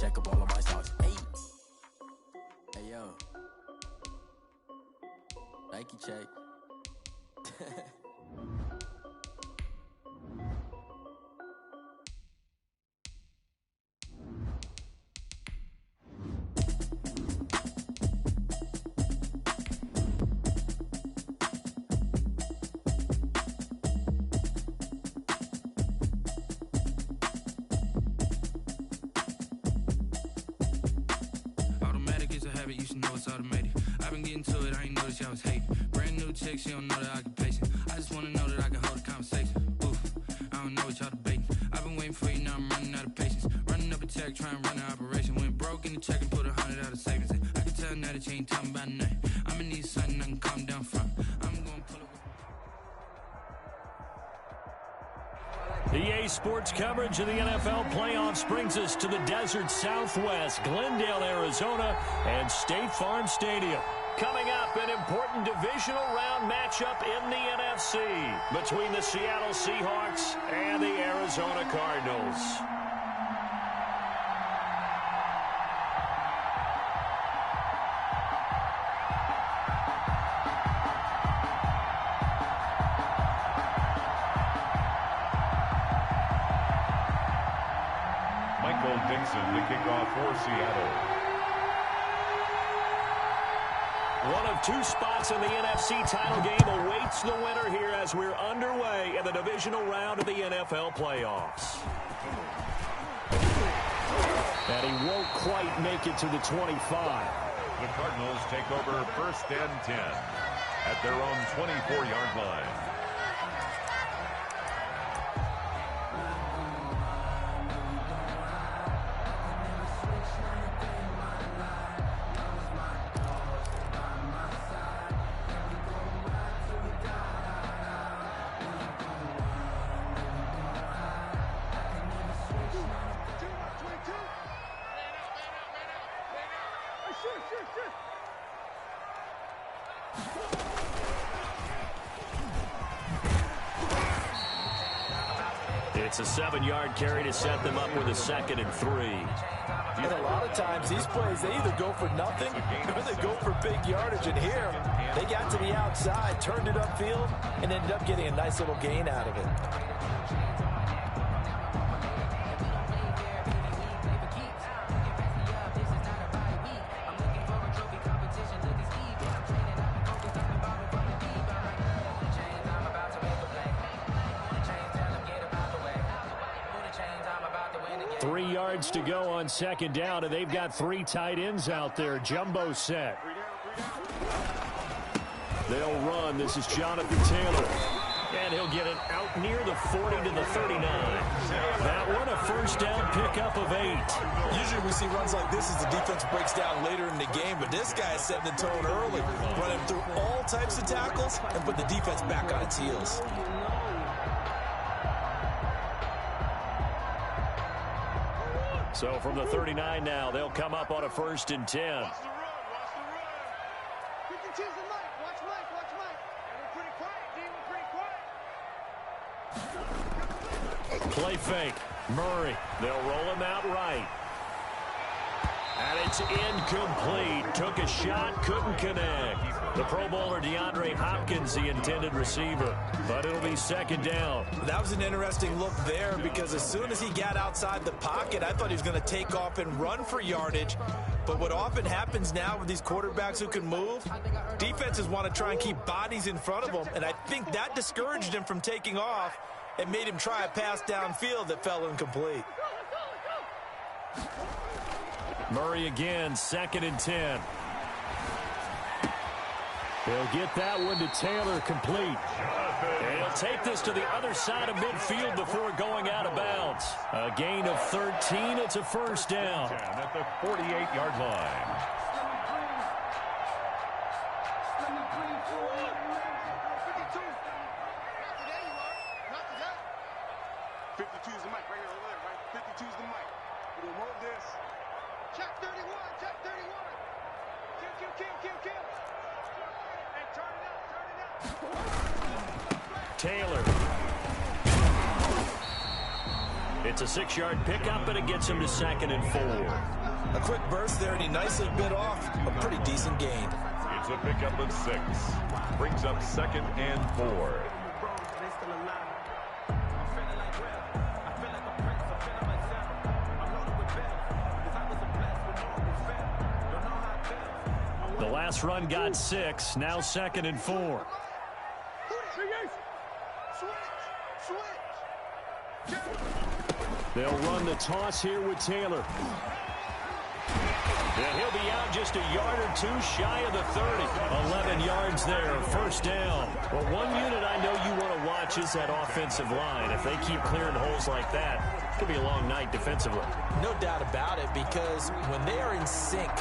check up all of my stocks. Hey. Hey, yo. Nike check. Automatic is a habit, you should know it's automated. I've been getting to it, I ain't noticed y'all was hating. Brand new chick, she don't know the occupation. I just wanna know that I can hold a conversation. Oof, I don't know what y'all debating. I've been waiting for you, now I'm running out of patience. Running up a check, trying to run an operation. Went broke in the check and put 100 out of savings. I can tell now that you ain't talking about nothing. I'ma need something I can calm down from. I'm gonna pull it. EA Sports coverage of the NFL playoffs brings us to the desert Southwest, Glendale, Arizona, and State Farm Stadium. Coming up, an important divisional round matchup in the NFC between the Seattle Seahawks and the Arizona Cardinals. Dixon, the kickoff for Seattle. One of two spots in the NFC title game awaits the winner here as we're underway in the divisional round of the NFL playoffs. And he won't quite make it to the 25. The Cardinals take over 1st and 10 at their own 24-yard line. It's a 7-yard carry to set them up with a 2nd and 3. And a lot of times these plays, they either go for nothing or they go for big yardage. And here, they got to the outside, turned it upfield, and ended up getting a nice little gain out of it. 3 yards to go on 2nd down, and they've got 3 tight ends out there. Jumbo set. They'll run. This is Jonathan Taylor. And he'll get it out near the 40 to the 39. That one a 1st down pickup of 8. Usually we see runs like this as the defense breaks down later in the game, but this guy is setting the tone early, running through all types of tackles and put the defense back on its heels. So from the 39 now, they'll come up on a 1st and 10. Play fake. Murray. They'll roll him out right. And it's incomplete. Took a shot, couldn't connect. The Pro Bowler DeAndre Hopkins, the intended receiver. But it'll be 2nd down. That was an interesting look there because as soon as he got outside the pocket, I thought he was going to take off and run for yardage. But what often happens now with these quarterbacks who can move, defenses want to try and keep bodies in front of them. And I think that discouraged him from taking off and made him try a pass downfield that fell incomplete. Murray again, 2nd and 10. They'll get that one to Taylor, complete. And he'll take this to the other side of midfield before going out of bounds. A gain of 13. It's a 1st down. At the 48-yard line. It's a 6-yard pickup, and it gets him to 2nd and 4. A quick burst there, and he nicely bit off a pretty decent gain. It's a pickup of 6. Brings up 2nd and 4. The last run got 6, now 2nd and 4. They'll run the toss here with Taylor. And he'll be out just a yard or two shy of the 30. 11 yards there, 1st down. Well, one unit I know you want to watch is that offensive line. If they keep clearing holes like that, it could be a long night defensively. No doubt about it, because when they are in sync,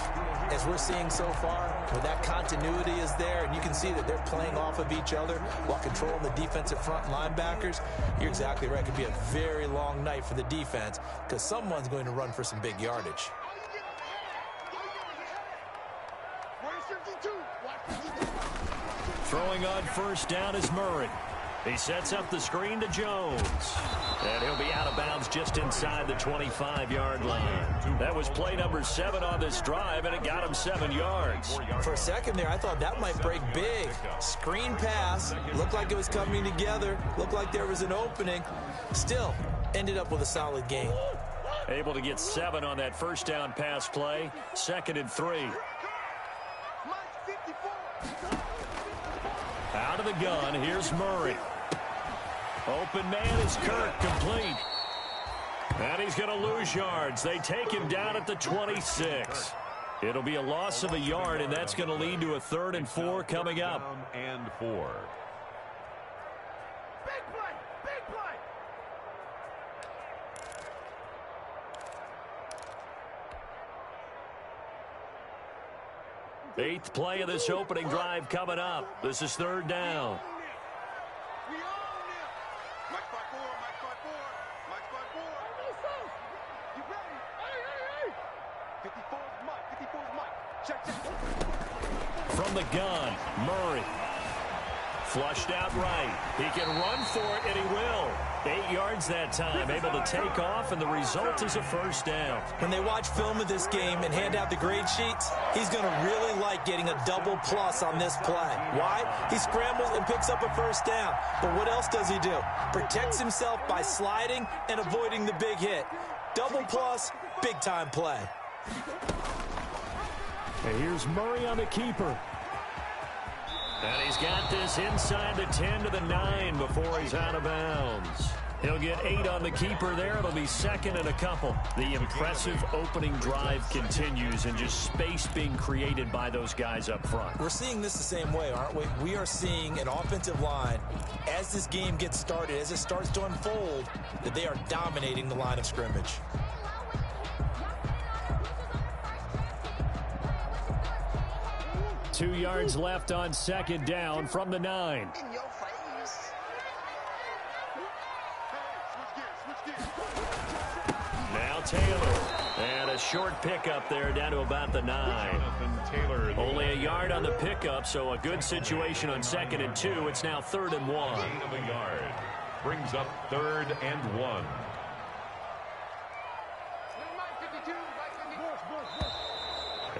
as we're seeing so far, when that continuity is there, and you can see that they're playing off of each other while controlling the defensive front linebackers, you're exactly right. It could be a very long night for the defense because someone's going to run for some big yardage. Throwing on 1st down is Murray. He sets up the screen to Jones. And he'll be out of bounds just inside the 25-yard line. That was play number 7 on this drive, and it got him 7 yards. For a second there, I thought that might break big. Screen pass. Looked like it was coming together. Looked like there was an opening. Still, ended up with a solid gain. Able to get 7 on that 1st down pass play. 2nd and 3. Out of the gun, here's Murray. Open man is Kirk, complete. And he's going to lose yards. They take him down at the 26. It'll be a loss of a yard, and that's going to lead to a 3rd and 4 coming up. And 4. Big play! Big play! 8th play of this opening drive coming up. This is 3rd down. We own them! Mike spot 4, Mike spot 4, Mike spot 4. You ready? Hey! 54 is Mike, 54 is Mike. Check. From the gun, Murray. Flushed out right. He can run for it, and he will. 8 yards that time, able to take off, and the result is a 1st down. When they watch film of this game and hand out the grade sheets, he's going to really like getting a double plus on this play. Why? He scrambles and picks up a 1st down. But what else does he do? Protects himself by sliding and avoiding the big hit. Double plus, big-time play. And here's Murray on the keeper. And he's got this inside the 10 to the 9 before he's out of bounds. He'll get 8 on the keeper there. It'll be 2nd and a couple. The impressive opening drive continues, and just space being created by those guys up front. We're seeing this the same way, aren't we? We are seeing an offensive line, as this game gets started, as it starts to unfold, that they are dominating the line of scrimmage. Two yards left on 2nd down from the 9. In your face. Now Taylor. And a short pickup there down to about the 9. Taylor. Only a yard on the pickup, so a good situation on 2nd and 2. It's now 3rd and 1. Gain of a yard. Brings up 3rd and 1.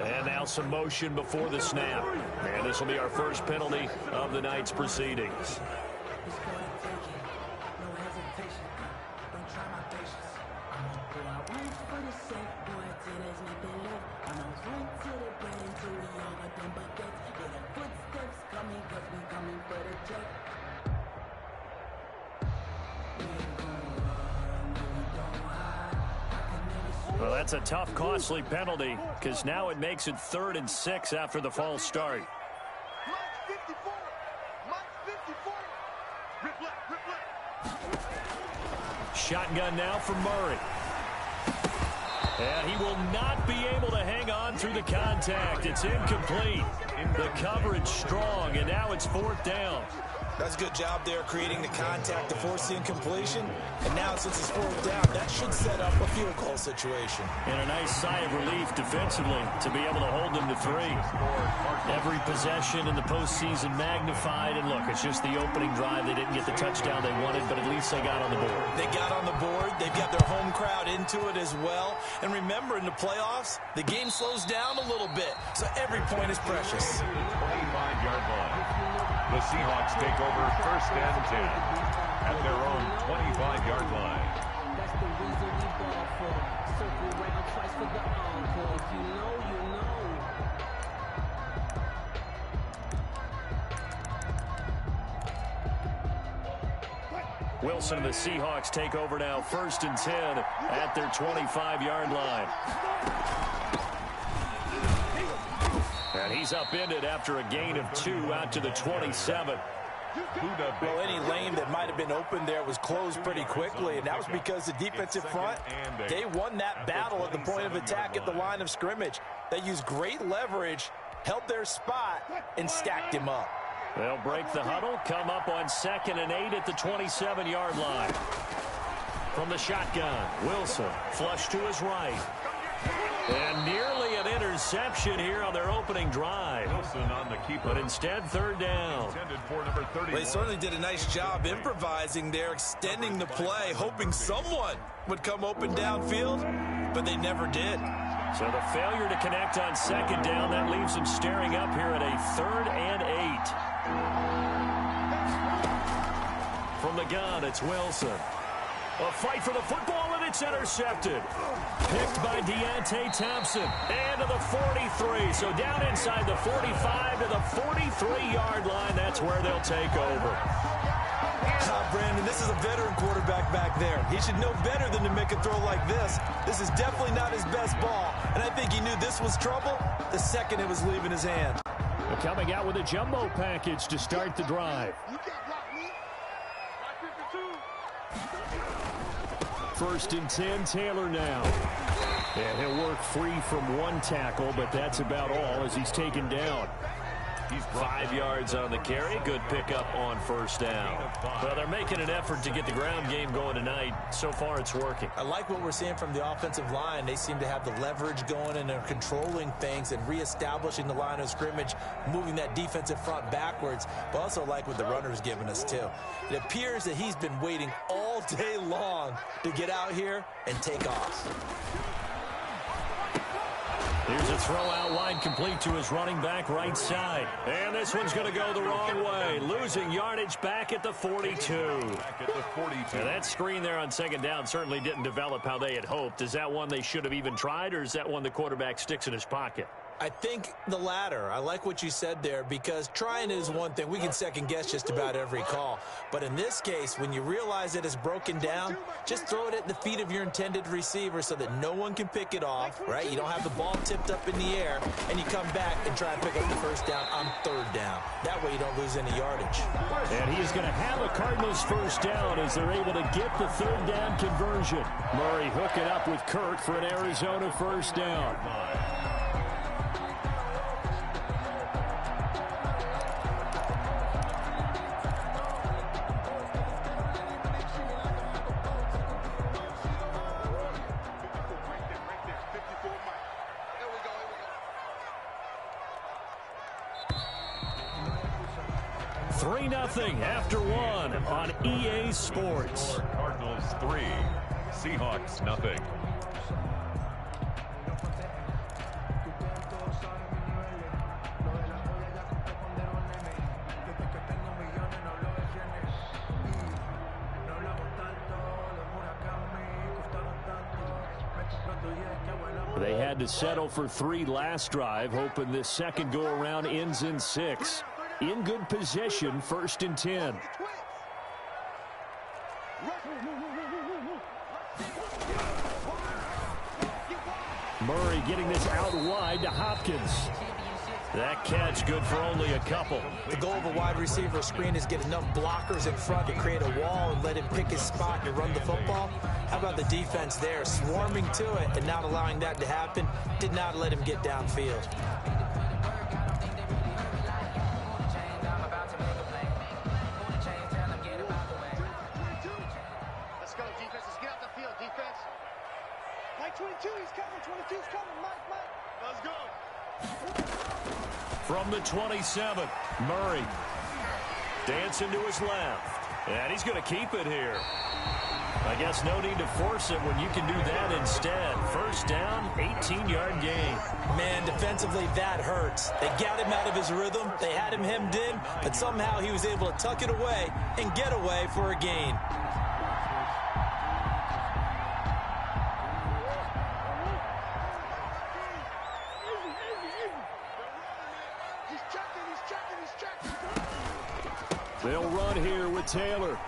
And now some motion before the snap. And this will be our first penalty of the night's proceedings. Well, that's a tough, costly penalty, because now it makes it 3rd and 6 after the false start. Mike 54. Mike 54. Rip left. Shotgun now for Murray. And he will not be able to hang on through the contact. It's incomplete. The coverage strong, and now it's 4th down. That's a good job there creating the contact to force the incompletion. And now since it's fourth down, that should set up a field goal situation. And a nice sigh of relief defensively to be able to hold them to 3. Every possession in the postseason magnified. And look, it's just the opening drive. They didn't get the touchdown they wanted, but at least they got on the board. They got on the board. They've got their home crowd into it as well. And remember, in the playoffs, the game slows down a little bit. So every point is precious. 25-yard line. The Seahawks take over first and 10 at their own 25-yard line. That's the reason we ball for. Circle round twice for the encore. If you know, you know. Wilson and the Seahawks take over now first and 10 at their 25-yard line. And he's upended after a gain of 2 out to the 27. Well, any lane that might have been open there was closed pretty quickly, and that was because the defensive front, they won that battle at the point of attack at the line of scrimmage. They used great leverage, held their spot, and stacked him up. They'll break the huddle, come up on 2nd and 8 at the 27-yard line. From the shotgun, Wilson flush to his right. And nearly an interception here on their opening drive. Wilson on the keeper. But instead, third down. Well, they certainly did a nice job improvising there, extending the play, hoping someone would come open downfield, but they never did. So the failure to connect on 2nd down, that leaves them staring up here at a 3rd and 8. From the gun, it's Wilson. A fight for the football, and it's intercepted. Picked by Deontay Thompson. And to the 43. So down inside the 45 to the 43-yard line. That's where they'll take over. Brandon, this is a veteran quarterback back there. He should know better than to make a throw like this. This is definitely not his best ball. And I think he knew this was trouble the second it was leaving his hand. They're coming out with a jumbo package to start the drive. First and 10, Taylor now. And he'll work free from one tackle, but that's about all as he's taken down. He's 5 yards on the carry. Good pickup on first down. Well, they're making an effort to get the ground game going tonight. So far, it's working. I like what we're seeing from the offensive line. They seem to have the leverage going, and they're controlling things and reestablishing the line of scrimmage, moving that defensive front backwards. But also like what the runner's giving us, too. It appears that he's been waiting all day long to get out here and take off. Here's a throw out wide, complete to his running back right side. And this one's going to go the wrong way. Losing yardage back at the 42. Now that screen there on 2nd down certainly didn't develop how they had hoped. Is that one they should have even tried, or is that one the quarterback sticks in his pocket? I think the latter. I like what you said there, because trying is one thing. We can second guess just about every call. But in this case, when you realize that it's broken down, just throw it at the feet of your intended receiver so that no one can pick it off, right? You don't have the ball tipped up in the air, and you come back and try and pick up the first down on 3rd down. That way you don't lose any yardage. And he's going to have a Cardinals first down as they're able to get the 3rd down conversion. Murray hooking up with Kirk for an Arizona first down. After one on EA Sports. Cardinals 3, Seahawks nothing. They had to settle for 3 last drive, hoping this second go-around ends in 6. In good position, 1st and 10. Murray getting this out wide to Hopkins. That catch good for only a couple. The goal of a wide receiver screen is get enough blockers in front to create a wall and let him pick his spot to run the football. How about the defense there, swarming to it and not allowing that to happen? Did not let him get downfield. passes. Get out the field, defense. Mike 22, he's coming. 22's coming. Mike. Let's go. From the 27, Murray dancing to his left. And he's going to keep it here. I guess no need to force it when you can do that instead. First down, 18-yard gain. Man, defensively, that hurts. They got him out of his rhythm. They had him hemmed in, but somehow he was able to tuck it away and get away for a gain. They'll run here with Taylor.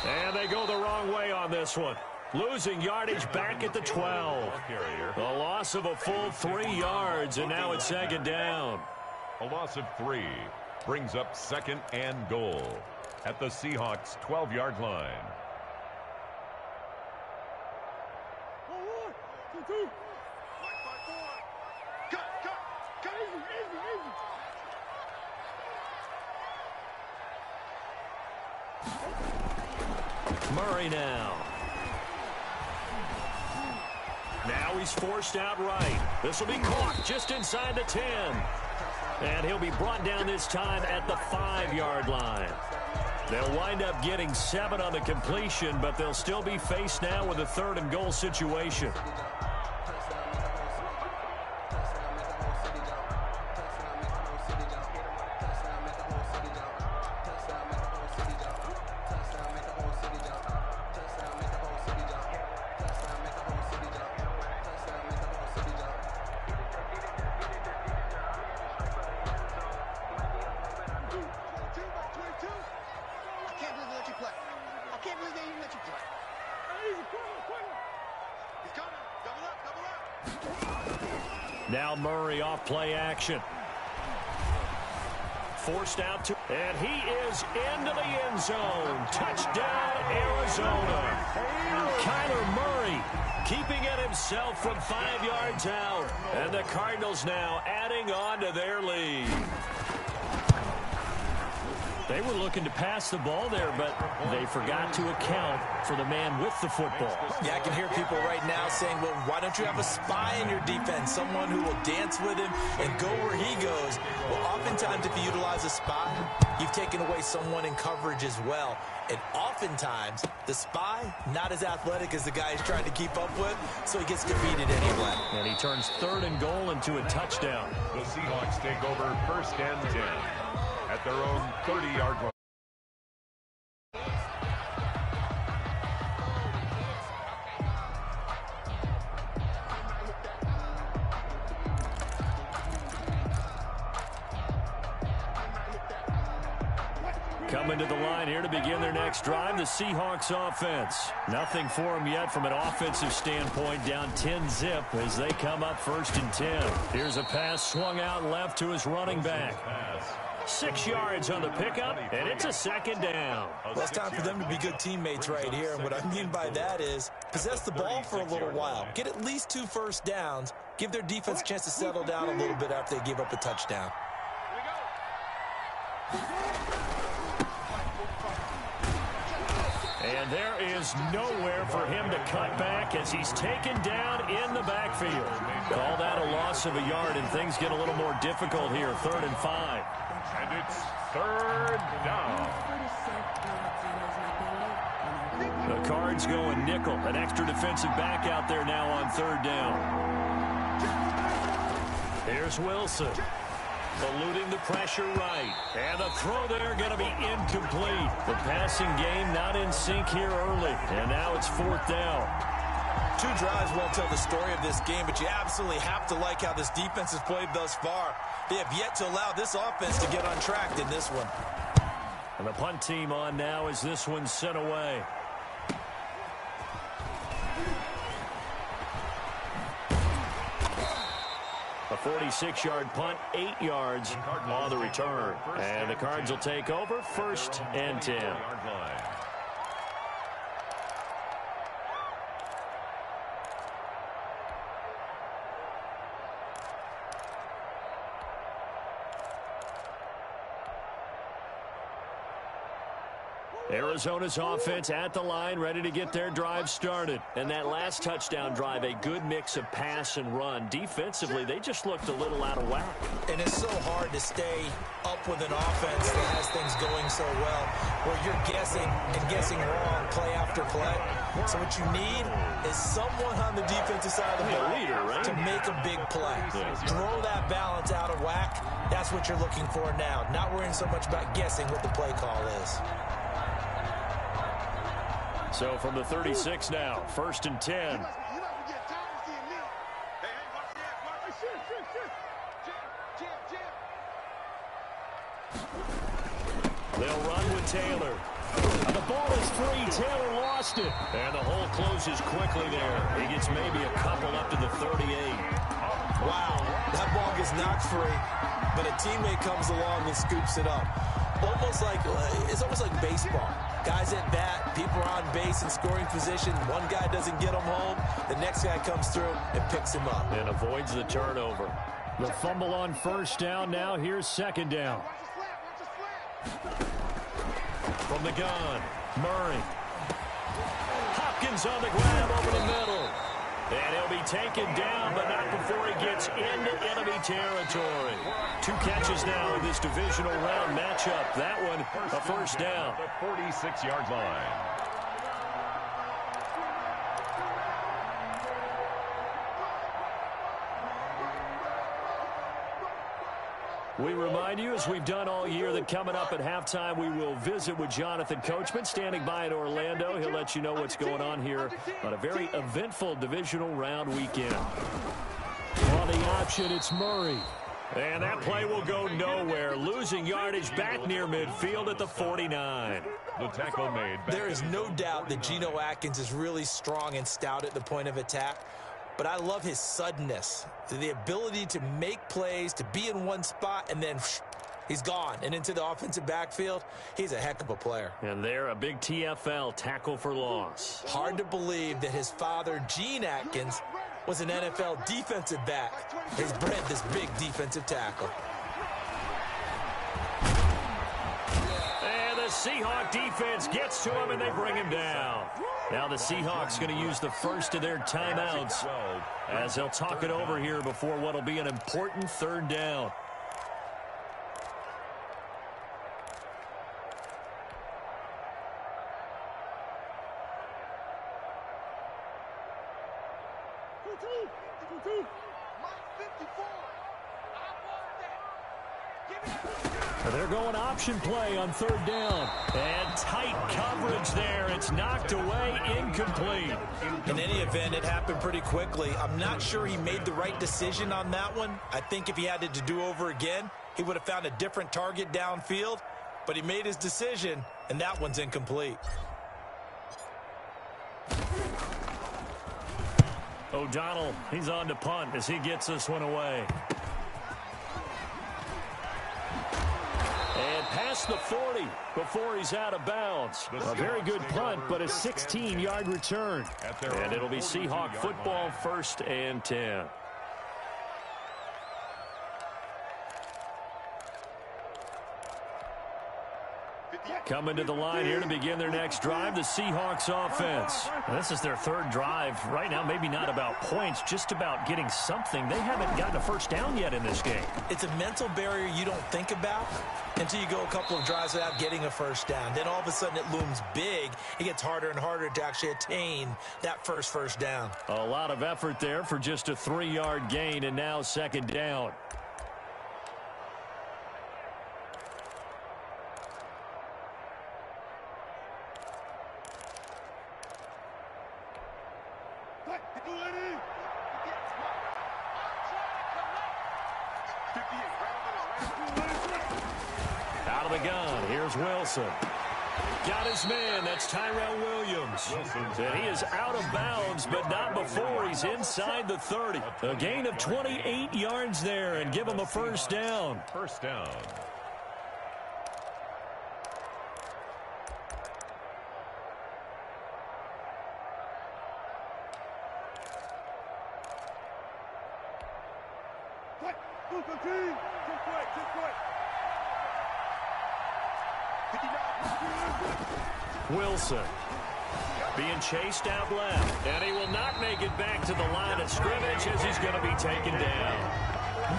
And they go the wrong way on this one. Losing yardage back at the 12. A loss of a full 3 yards, and now it's second down. A loss of 3 brings up second and goal at the Seahawks' 12-yard line. Murray now. Now he's forced out right. This will be caught just inside the 10. And he'll be brought down this time at the 5-yard line. They'll wind up getting 7 on the completion, but they'll still be faced now with a 3rd and goal situation. Now Murray off play action. Forced out to, and he is into the end zone. Touchdown, Arizona. Kyler Murray keeping it himself from 5 yards out. And the Cardinals now adding on to their lead. They were looking to pass the ball there, but they forgot to account for the man with the football. Yeah, I can hear people right now saying, well, why don't you have a spy in your defense, someone who will dance with him and go where he goes? Well, oftentimes if you utilize a spy, you've taken away someone in coverage as well. And oftentimes, the spy, not as athletic as the guy he's trying to keep up with, so he gets defeated anyway. And he turns 3rd and goal into a touchdown. The Seahawks take over 1st and 10 at their own 30-yard line. Coming to the line here to begin their next drive, the Seahawks offense. Nothing for them yet from an offensive standpoint, down 10-zip as they come up 1st and 10. Here's a pass swung out left to his running back. 6 yards on the pickup, and it's a 2nd down. Well, it's time for them to be good teammates right here, and what I mean by that is possess the ball for a little while, get at least 2 first downs, give their defense a chance to settle down a little bit after they give up a touchdown. And there is nowhere for him to cut back as he's taken down in the backfield. Call that a loss of a yard, and things get a little more difficult here, 3rd and 5. And it's 3rd down. The Cards going nickel. An extra defensive back out there now on 3rd down. Here's Wilson. Eluding the pressure right. And the throw there going to be incomplete. The passing game not in sync here early. And now it's 4th down. 2 drives won't tell the story of this game, but you absolutely have to like how this defense has played thus far. They have yet to allow this offense to get untracked in this one. And the punt team on now as this one's sent away. A 46-yard punt, 8 yards on the return. And the Cards will take over 1st and 10. Arizona's offense at the line, ready to get their drive started. And that last touchdown drive, a good mix of pass and run. Defensively, they just looked a little out of whack. And it's so hard to stay up with an offense that has things going so well, where you're guessing and guessing wrong play after play. So what you need is someone on the defensive side of the ball to make a big play. Throw that balance out of whack. That's what you're looking for now. Not worrying so much about guessing what the play call is. So from the 36 now, 1st and 10. They'll run with Taylor. The ball is free. Taylor lost it. And the hole closes quickly there. He gets maybe a couple up to the 38. Wow, that ball gets knocked free, but a teammate comes along and scoops it up. It's almost like baseball. Guys at bat, people are on base in scoring position. One guy doesn't get him home. The next guy comes through and picks him up. And avoids the turnover. The fumble on 1st down. Now here's 2nd down. From the gun, Murray. Hopkins on the grab over the middle. And he'll be taken down, but not before he gets into enemy territory. 2 catches now in this divisional round matchup. That one, a 1st down. The 46-yard line. We remind you, as we've done all year, that coming up at halftime, we will visit with Jonathan Coachman, standing by in Orlando. He'll let you know what's going on here on a very eventful divisional round weekend. On the option, it's Murray. And that play will go nowhere. Losing yardage back near midfield at the 49. The tackle made. There is no doubt that Geno Atkins is really strong and stout at the point of attack. But I love his suddenness, the ability to make plays, to be in one spot, and then he's gone and into the offensive backfield. He's a heck of a player. And there, a big TFL, tackle for loss. Hard to believe that his father, Gene Atkins, was an NFL defensive back. He's bred this big defensive tackle. And the Seahawk defense gets to him, and they bring him down. Now the Seahawks going to use the first of their timeouts as they'll talk it over here before what will be an important 3rd down. They're going option play on 3rd down. And tight coverage there. It's knocked away, incomplete. In any event, it happened pretty quickly. I'm not sure he made the right decision on that one. I think if he had it to do over again, he would have found a different target downfield. But he made his decision, and that one's incomplete. O'Donnell, he's on to punt as he gets this one away. And past the 40 before he's out of bounds. A very good punt, but a 16-yard return. And it'll be Seahawk football, 1st and 10. Coming to the line here to begin their next drive, the Seahawks offense. This is their 3rd drive. Right now, maybe not about points, just about getting something. They haven't gotten a 1st down yet in this game. It's a mental barrier you don't think about until you go a couple of drives without getting a 1st down. Then all of a sudden it looms big. It gets harder and harder to actually attain that first down. A lot of effort there for just a 3-yard gain, and now 2nd down. Out of the gun, here's Wilson. Got his man, that's Tyrell Williams. And he is out of bounds, but not before he's inside the 30. A gain of 28 yards there, and give him a 1st down. 1st down. Wilson being chased out left, and he will not make it back to the line of scrimmage as he's going to be taken down.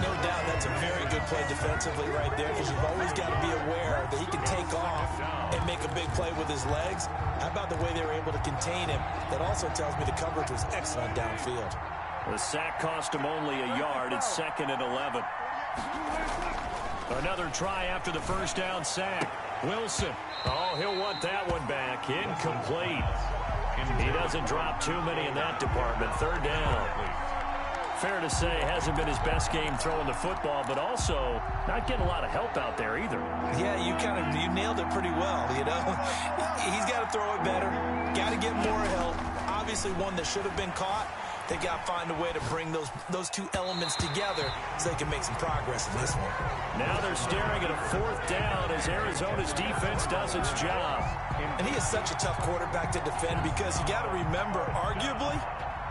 No doubt that's a very good play defensively right there, because you've always got to be aware that he can take off and make a big play with his legs. How about the way they were able to contain him? That also tells me the coverage was excellent downfield. The sack cost him only a yard. It's 2nd and 11. Another try after the first down sack. Wilson. Oh, he'll want that one back. Incomplete. He doesn't drop too many in that department. 3rd down. Fair to say, hasn't been his best game throwing the football, but also not getting a lot of help out there either. Yeah, you nailed it pretty well, you know. He's got to throw it better. Got to get more help. Obviously one that should have been caught. They got to find a way to bring those two elements together so they can make some progress in this one. Now they're staring at a 4th down as Arizona's defense does its job. And he is such a tough quarterback to defend, because you got to remember, arguably,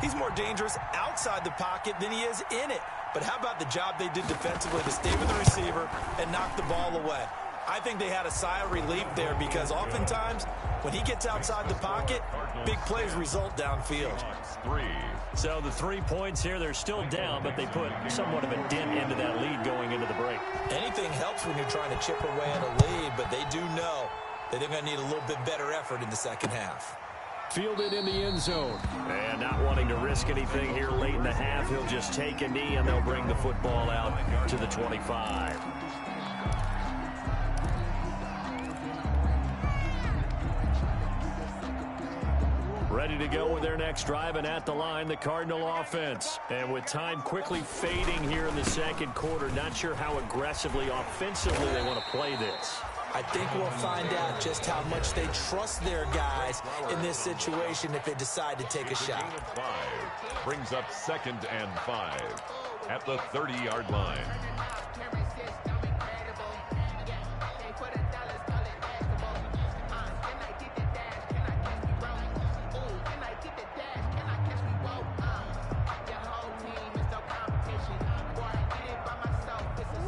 he's more dangerous outside the pocket than he is in it. But how about the job they did defensively to stay with the receiver and knock the ball away? I think they had a sigh of relief there, because oftentimes when he gets outside the pocket, big plays result downfield. So the 3 points here, they're still down, but they put somewhat of a dent into that lead going into the break. Anything helps when you're trying to chip away at a lead, but they do know that they're going to need a little bit better effort in the second half. Fielded in the end zone. And not wanting to risk anything here late in the half, he'll just take a knee and they'll bring the football out to the 25. Ready to go with their next drive, and at the line, the Cardinal offense. And with time quickly fading here in the second quarter, not sure how aggressively, offensively they want to play this. I think we'll find out just how much they trust their guys in this situation if they decide to take a shot. Brings up 2nd and 5 at the 30-yard line.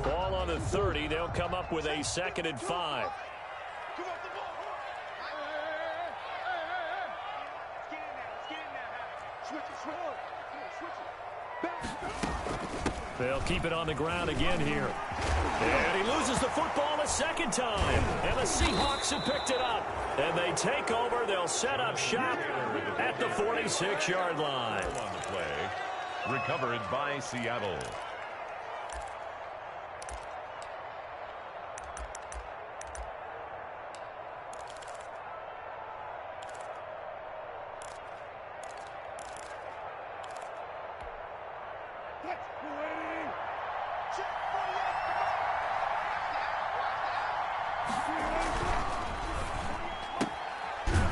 Ball on the 30. They'll come up with a 2nd and 5. They'll keep it on the ground again here. And he loses the football a 2nd time. And the Seahawks have picked it up. And they take over. They'll set up shop at the 46-yard line. On the play, recovered by Seattle.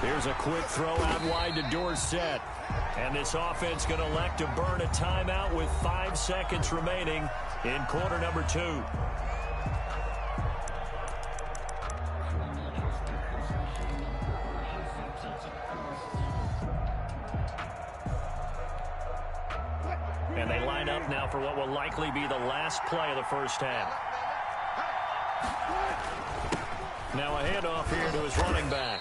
Here's a quick throw out wide to Dorsett. And this offense going to elect to burn a timeout with 5 seconds remaining in quarter number 2. And they line up now for what will likely be the last play of the first half. Now a handoff here to his running back.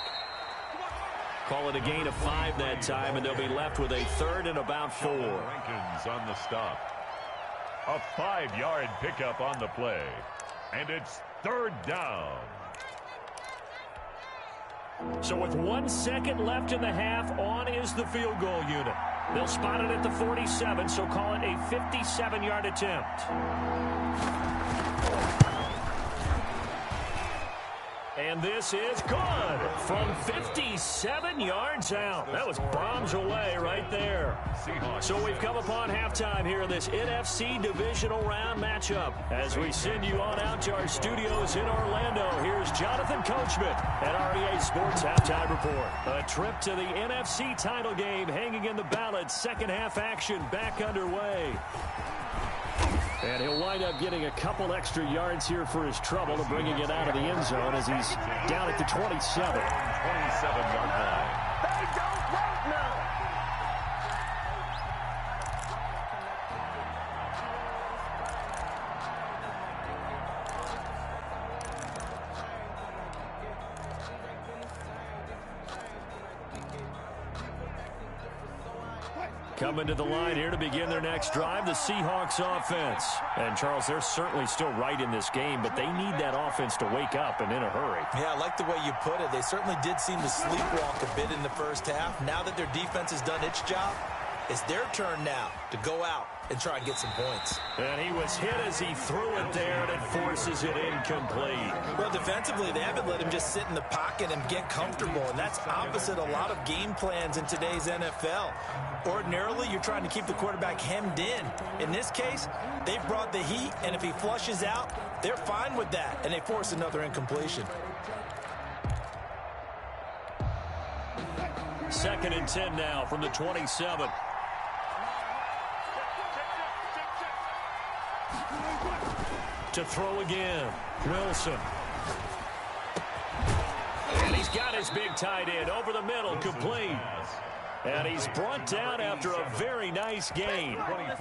Call it a gain of 5 that time, and they'll be left with a 3rd and about 4. Rankins on the stop. A 5-yard pickup on the play. And it's 3rd down. So with 1 second left in the half, on is the field goal unit. They'll spot it at the 47, so call it a 57-yard attempt. And this is good from 57 yards out. That was bombs away right there. So we've come upon halftime here in this NFC divisional round matchup. As we send you on out to our studios in Orlando, here's Jonathan Coachman at REA Sports Halftime Report. A trip to the NFC title game hanging in the balance. Second half action back underway. And he'll wind up getting a couple extra yards here for his trouble to bringing it out of the end zone as he's down at the 27. 27-yard line. They don't wait now. Coming to the line here to begin their next drive, the Seahawks offense. And, Charles, they're certainly still right in this game, but they need that offense to wake up and in a hurry. Yeah, I like the way you put it. They certainly did seem to sleepwalk a bit in the first half. Now that their defense has done its job, it's their turn now to go out and try and get some points. And he was hit as he threw it there, and it forces it incomplete. Well, defensively, they haven't let him just sit in the pocket and get comfortable, and that's opposite a lot of game plans in today's NFL. Ordinarily, you're trying to keep the quarterback hemmed in. In this case, they've brought the heat, and if he flushes out, they're fine with that, and they force another incompletion. 2nd and 10 now from the 27. To throw again, Wilson. And he's got his big tight end over the middle, complete. And he's brought down after a very nice gain.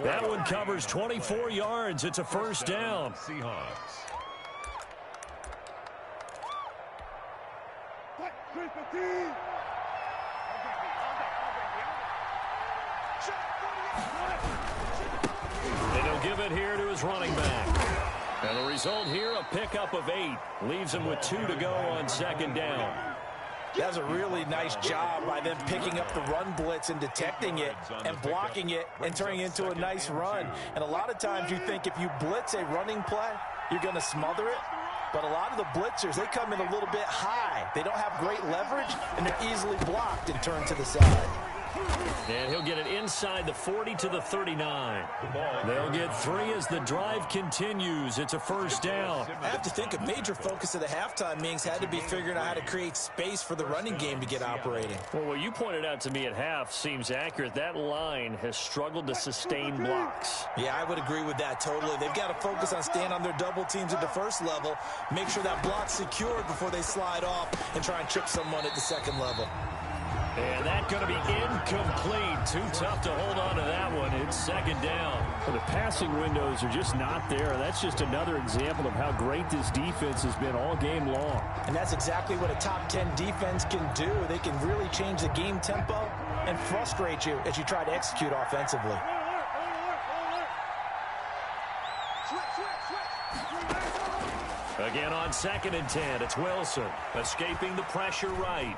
That one covers 24 yards. It's a first down. Seahawks. And he'll give it here to his running back. And the result here, a pickup of 8. Leaves him with 2 to go on 2nd down. That's a really nice job by them picking up the run blitz and detecting it and blocking it and turning it into a nice run. And a lot of times you think if you blitz a running play, you're going to smother it. But a lot of the blitzers, they come in a little bit high. They don't have great leverage, and they're easily blocked and turned to the side. And he'll get it inside the 40 to the 39. They'll get 3 as the drive continues. It's a first down. I have to think a major focus of the halftime meetings had to be figuring out how to create space for the running game to get operating. Well, what you pointed out to me at half seems accurate. That line has struggled to sustain blocks. Yeah, I would agree with that totally. They've got to focus on staying on their double teams at the first level, make sure that block's secured before they slide off and try and chip someone at the second level. And that's going to be incomplete. Too tough to hold on to that one. It's 2nd down. Well, the passing windows are just not there. That's just another example of how great this defense has been all game long. And that's exactly what a top 10 defense can do. They can really change the game tempo and frustrate you as you try to execute offensively. Again on 2nd and 10, it's Wilson escaping the pressure right.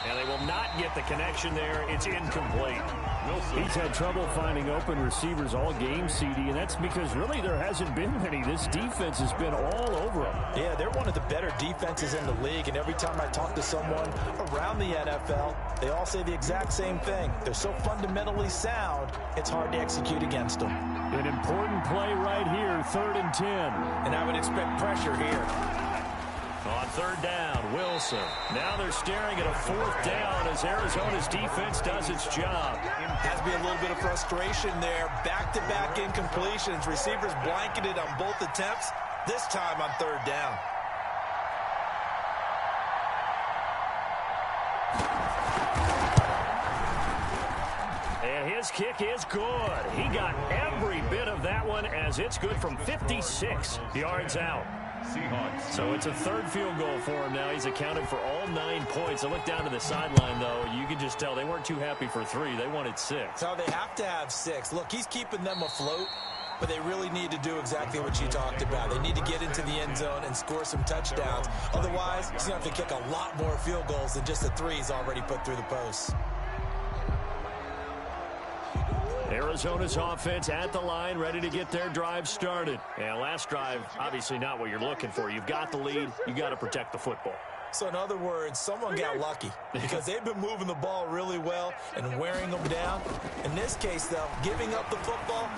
And they will not get the connection there. It's incomplete. Wilson. He's had trouble finding open receivers all game, CD, and that's because really there hasn't been many. This defense has been all over him. Yeah, they're one of the better defenses in the league, and every time I talk to someone around the NFL, they all say the exact same thing. They're so fundamentally sound, it's hard to execute against them. An important play right here, 3rd and 10. And I would expect pressure here. On 3rd down, Wilson. Now they're staring at a 4th down as Arizona's defense does its job. Has to be a little bit of frustration there. Back-to-back incompletions. Receivers blanketed on both attempts, this time on 3rd down. And his kick is good. He got every bit of that one as it's good from 56 yards out. Seahawks. So it's a 3rd field goal for him now. He's accounted for all 9 points. I look down to the sideline, though. You can just tell they weren't too happy for 3. They wanted 6. So they have to have 6. Look, he's keeping them afloat, but they really need to do exactly what you talked about. They need to get into the end zone and score some touchdowns. Otherwise, he's going to have to kick a lot more field goals than just the 3 he's already put through the posts. Arizona's offense at the line, ready to get their drive started. And last drive, obviously not what you're looking for. You've got the lead. You got to protect the football. So in other words, someone got lucky because they've been moving the ball really well and wearing them down. In this case, though, giving up the football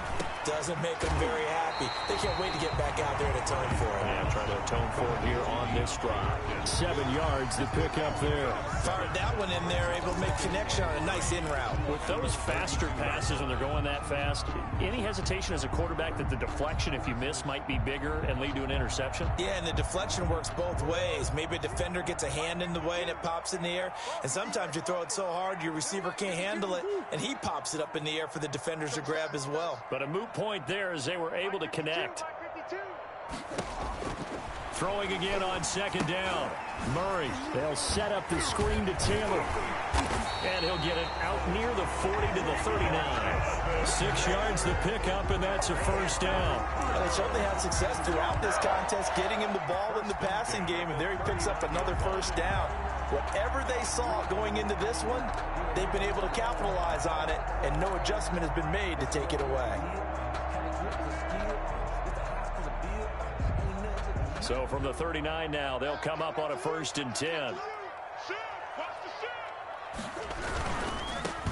doesn't make them very happy. They can't wait to get back out there and atone for it. Yeah, trying to atone for it here on this drive. 7 yards to pick up there. Fired that one in there, able to make connection on a nice in route. With those faster passes when they're going that fast, any hesitation as a quarterback that the deflection, if you miss, might be bigger and lead to an interception? Yeah, and the deflection works both ways. Maybe a defender gets a hand in the way and it pops in the air, and sometimes you throw it so hard your receiver can't handle it, and he pops it up in the air for the defenders to grab as well. But a moot point there as they were able to connect. Throwing again on second down. Murray. They'll set up the screen to Taylor. And he'll get it out near the 40 to the 39. 6 yards the pickup, and that's a first down. Well, they certainly had success throughout this contest getting him the ball in the passing game, and there he picks up another first down. Whatever they saw going into this one, they've been able to capitalize on it, and no adjustment has been made to take it away. So from the 39 now, they'll come up on a 1st and 10.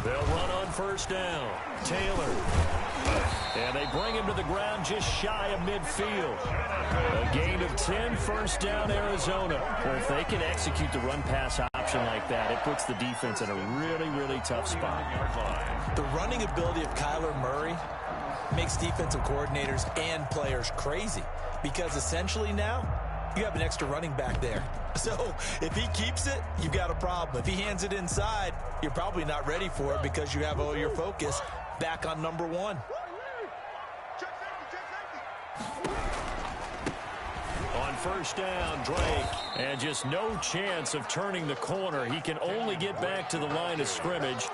They'll run on first down. Taylor. And they bring him to the ground just shy of midfield. A gain of 10, first down, Arizona. Well, if they can execute the run-pass option like that, it puts the defense in a really, really tough spot. The running ability of Kyler Murray makes defensive coordinators and players crazy, because essentially now you have an extra running back there. So if he keeps it, you've got a problem. If he hands it inside, you're probably not ready for it because you have all your focus back on number one. On first down, Drake. And just no chance of turning the corner. He can only get back to the line of scrimmage.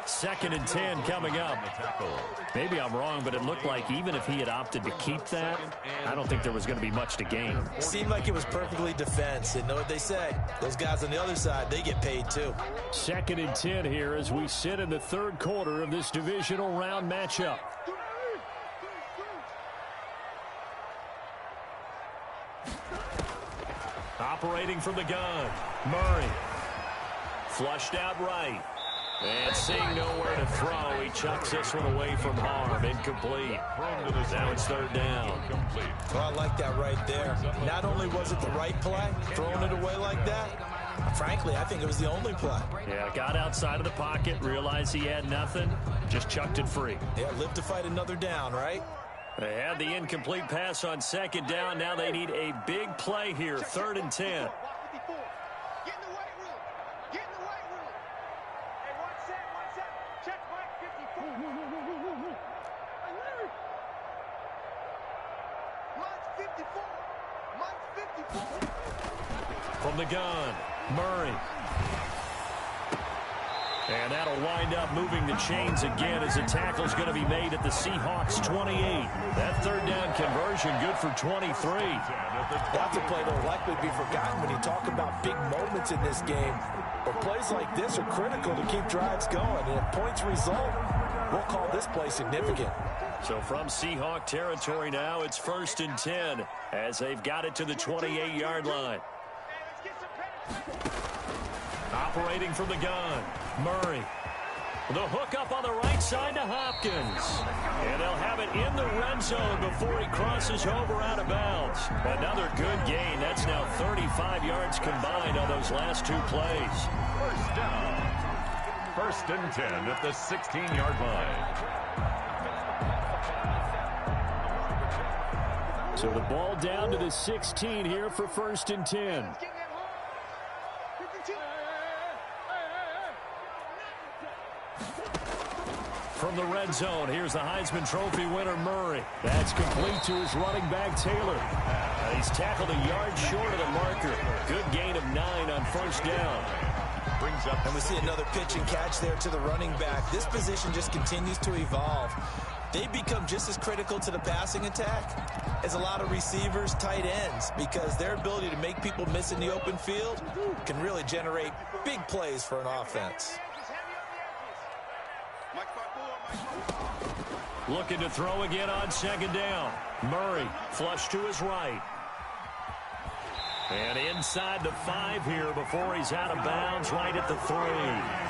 2nd and 10 coming up. Maybe I'm wrong, but it looked like even if he had opted to keep that, I don't think there was going to be much to gain. Seemed like it was perfectly defense. And know what they say? Those guys on the other side, they get paid too. 2nd and 10 here as we sit in the 3rd quarter of this divisional round matchup. Operating from the gun, Murray. Flushed out right. And seeing nowhere to throw, he chucks this one away from harm. Incomplete. Now it's 3rd down. Well, I like that right there. Not only was it the right play, throwing it away like that, frankly, I think it was the only play. Yeah, got outside of the pocket, realized he had nothing, just chucked it free. Yeah, live to fight another down, right? They had the incomplete pass on 2nd down. Now they need a big play here, 3rd and 10. From the gun, Murray. And that'll wind up moving the chains again as the tackle's going to be made at the Seahawks 28. That 3rd down conversion good for 23. That's a play that will likely be forgotten when you talk about big moments in this game. But plays like this are critical to keep drives going. And if points result, we'll call this play significant. So from Seahawk territory now, it's 1st and 10 as they've got it to the 28-yard line. Operating from the gun, Murray. The hook up on the right side to Hopkins. And they'll have it in the red zone before he crosses over out of bounds. Another good gain. That's now 35 yards combined on those last 2 plays. First down. 1st and 10 at the 16-yard line. So the ball down to the 16 here for 1st and 10. From the red zone, here's the Heisman Trophy winner, Murray. That's complete to his running back, Taylor. He's tackled a yard short of the marker. Good gain of 9 on 1st down. Brings up, and we see another pitch and catch there to the running back. This position just continues to evolve. They become just as critical to the passing attack as a lot of receivers, tight ends, because their ability to make people miss in the open field can really generate big plays for an offense. Looking to throw again on 2nd down. Murray flush to his right. And inside the 5 here before he's out of bounds right at the 3.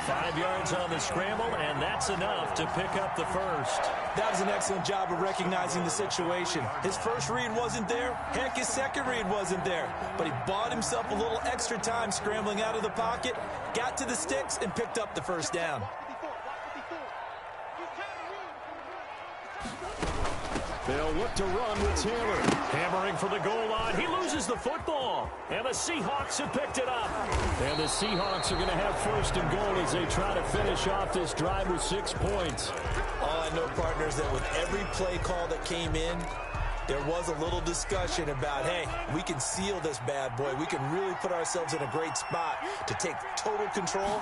5 yards on the scramble, and that's enough to pick up the first. That was an excellent job of recognizing the situation. His first read wasn't there. Heck, his second read wasn't there. But he bought himself a little extra time scrambling out of the pocket, got to the sticks, and picked up the first down. They'll look to run with Taylor. Hammering for the goal line. He loses the football. And the Seahawks have picked it up. And the Seahawks are going to have 1st and goal as they try to finish off this drive with 6 points. All I know, partners, that with every play call that came in, there was a little discussion about, hey, we can seal this bad boy. We can really put ourselves in a great spot to take total control,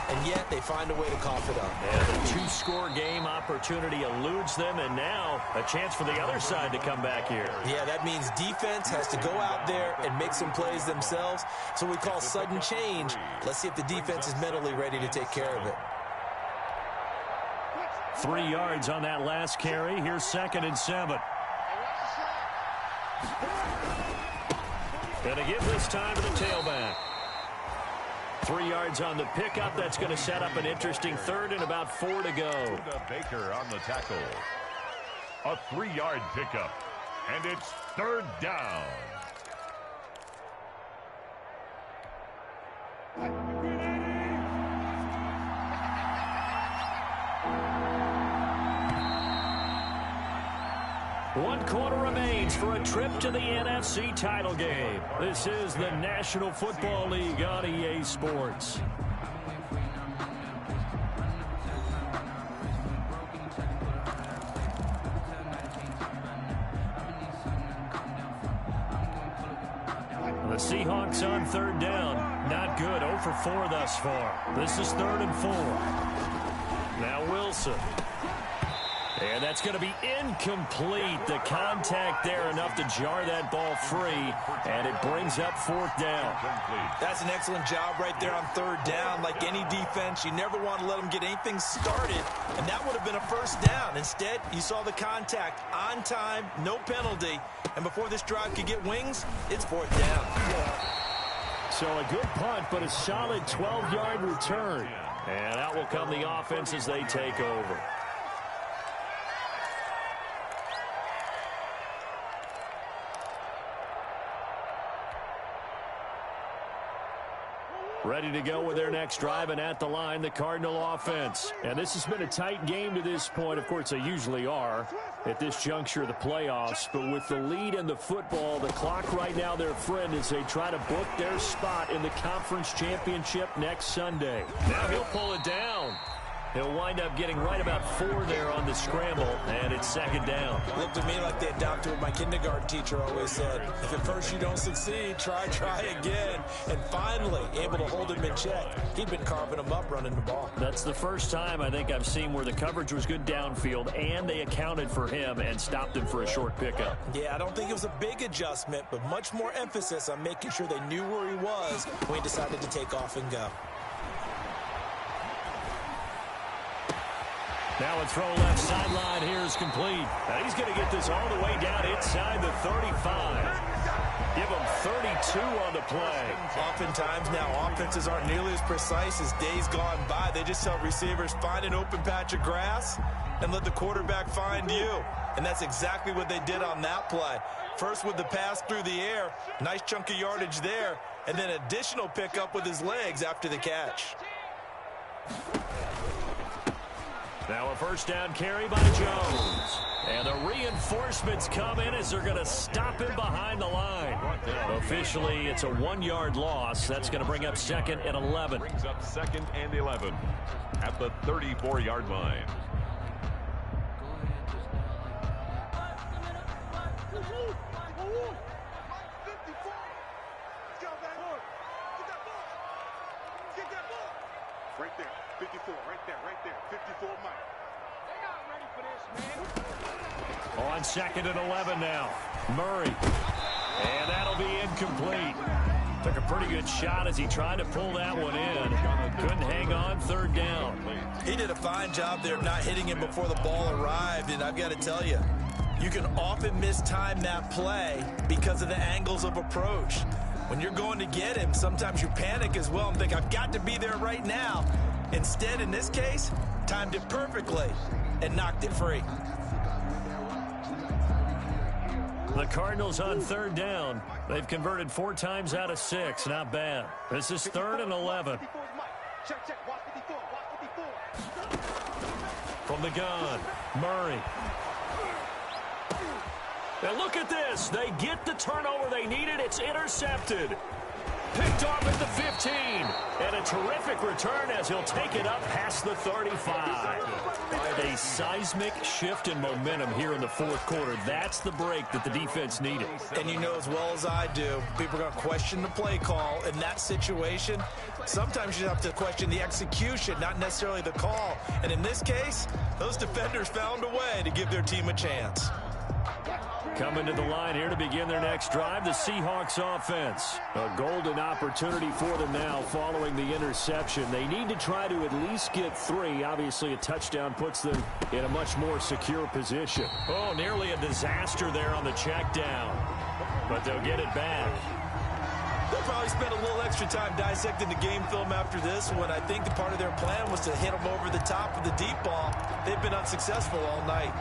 and yet they find a way to cough it up. And the two-score game opportunity eludes them, and now a chance for the other side to come back here. Yeah, that means defense has to go out there and make some plays themselves. So we call sudden change. Let's see if the defense is mentally ready to take care of it. 3 yards on that last carry. Here's 2nd and 7. Gonna give this time to the tailback. 3 yards on the pickup. That's going to set up an interesting 3rd and about 4 to go. Baker on the tackle. A 3-yard pickup. And it's 3rd down. One quarter remains for a trip to the NFC title game. This is the National Football League on EA Sports. The Seahawks on 3rd down. Not good. 0 for 4 thus far. This is 3rd and 4. Now Wilson. And that's going to be incomplete. The contact there enough to jar that ball free, and it brings up 4th down. That's an excellent job right there on 3rd down. Like any defense, you never want to let them get anything started, and that would have been a 1st down. Instead, you saw the contact on time, no penalty, and before this drive could get wings, it's 4th down. So a good punt, but a solid 12-yard return. And out will come the offense as they take over. Ready to go with their next drive, and at the line, the Cardinal offense. And this has been a tight game to this point. Of course, they usually are at this juncture of the playoffs. But with the lead in the football, the clock right now their friend as they try to book their spot in the conference championship next Sunday. Now he'll pull it down. He'll wind up getting right about 4 there on the scramble, and it's 2nd down. Looked to me like they adopted what my kindergarten teacher always said. If at first you don't succeed, try again. And finally, able to hold him in check. He'd been carving him up running the ball. That's the first time I think I've seen where the coverage was good downfield, and they accounted for him and stopped him for a short pickup. Yeah, I don't think it was a big adjustment, but much more emphasis on making sure they knew where he was when he decided to take off and go. Now a throw left sideline here is complete. And he's going to get this all the way down inside the 35. Give him 32 on the play. Oftentimes now offenses aren't nearly as precise as days gone by. They just tell receivers, find an open patch of grass and let the quarterback find you. And that's exactly what they did on that play. First with the pass through the air, nice chunk of yardage there, and then additional pickup with his legs after the catch. Now a 1st down carry by Jones. And the reinforcements come in as they're going to stop him behind the line. Officially, it's a 1-yard loss. That's going to bring up 2nd and 11. Brings up 2nd and 11 at the 34-yard line. Right there, 54, right there, 54 Mike. They're not ready for this, man. On 2nd and 11 now. Murray. And that'll be incomplete. Took a pretty good shot as he tried to pull that one in. Couldn't hang on. 3rd down. He did a fine job there of not hitting him before the ball arrived, and I've got to tell you, you can often mistime that play because of the angles of approach. When you're going to get him, sometimes you panic as well and think, I've got to be there right now. Instead, in this case, timed it perfectly and knocked it free. The Cardinals on 3rd down. They've converted 4 times out of 6. Not bad. This is 3rd and 11. From the gun, Murray. And look at this. They get the turnover they needed. It's intercepted. Picked off at the 15. And a terrific return as he'll take it up past the 35. They a seismic shift in momentum here in the fourth quarter. That's the break that the defense needed. And you know as well as I do, people are going to question the play call in that situation. Sometimes you have to question the execution, not necessarily the call. And in this case, those defenders found a way to give their team a chance. Coming to the line here to begin their next drive, the Seahawks offense. A golden opportunity for them now following the interception. They need to try to at least get 3. Obviously, a touchdown puts them in a much more secure position. Oh, nearly a disaster there on the check down. But they'll get it back. They'll probably spend a little extra time dissecting the game film after this when I think the part of their plan was to hit them over the top of the deep ball. They've been unsuccessful all night.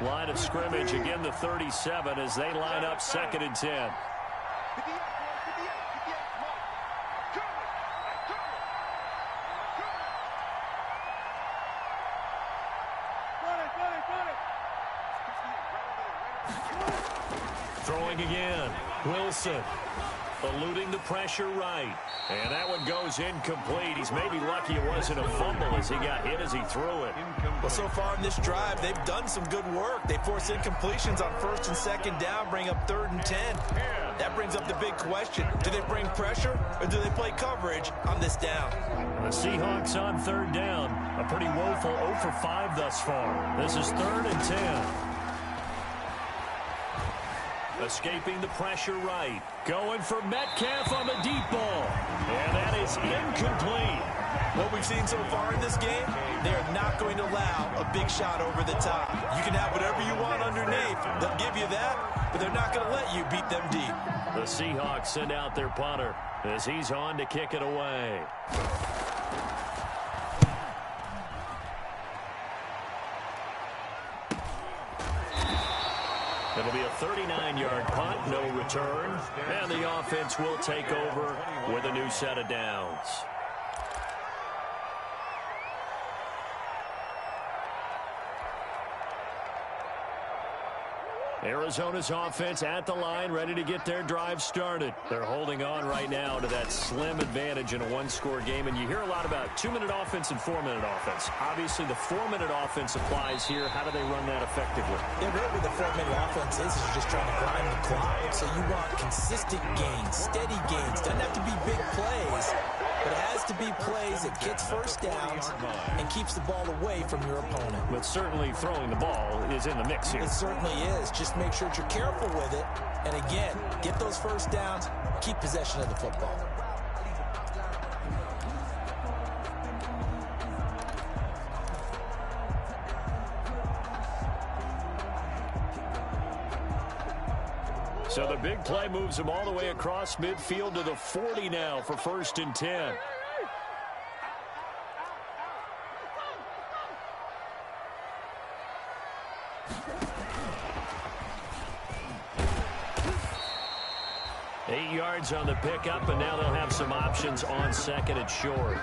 Line of scrimmage, again the 37 as they line up 2nd and 10. Throwing again. Wilson eluding the pressure right. And that one goes incomplete. He's maybe lucky it wasn't a fumble as he got hit as he threw it. Well, so far in this drive, they've done some good work. They force incompletions on 1st and 2nd down, bring up 3rd and 10. That brings up the big question. Do they bring pressure or do they play coverage on this down? The Seahawks on 3rd down. A pretty woeful 0 for 5 thus far. This is 3rd and 10. Escaping the pressure right. Going for Metcalf on the deep ball. And that is incomplete. What we've seen so far in this game, they are not going to allow a big shot over the top. You can have whatever you want underneath. They'll give you that, but they're not going to let you beat them deep. The Seahawks send out their punter as he's on to kick it away. It'll be a 39-yard punt, no return, and the offense will take over with a new set of downs. Arizona's offense at the line, ready to get their drive started. They're holding on right now to that slim advantage in a one-score game, and you hear a lot about 2-minute offense and 4-minute offense. Obviously, the 4-minute offense applies here. How do they run that effectively? Yeah, really the 4-minute offense is just trying to grind the clock. So you want consistent gains, steady gains. Doesn't have to be big plays, but it has to be plays that gets first downs and keeps the ball away from your opponent. But certainly throwing the ball is in the mix here. It certainly is. Just make sure that you're careful with it. And again, get those first downs, keep possession of the football. So the big play moves them all the way across midfield to the 40 now for 1st and 10. On the pickup, and now they'll have some options on 2nd and short.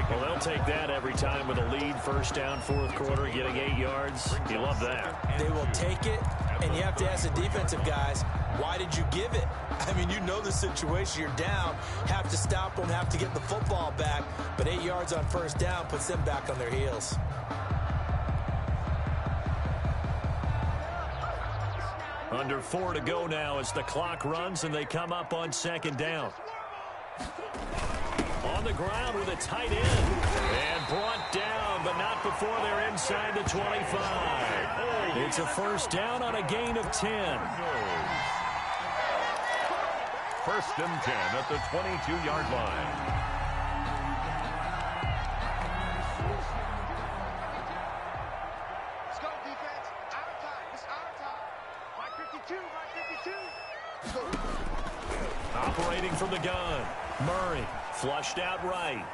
Well, they'll take that every time with a lead, 1st down, 4th quarter, getting 8 yards. You love that. They will take it, and you have to ask the defensive guys, why did you give it? I mean, you know the situation. You're down, have to stop them, have to get the football back, but 8 yards on 1st down puts them back on their heels. Under 4 to go now as the clock runs and they come up on 2nd down. On the ground with a tight end. And brought down, but not before they're inside the 25. It's a 1st down on a gain of 10. 1st and 10 at the 22-yard line. Operating from the gun. Murray flushed out right.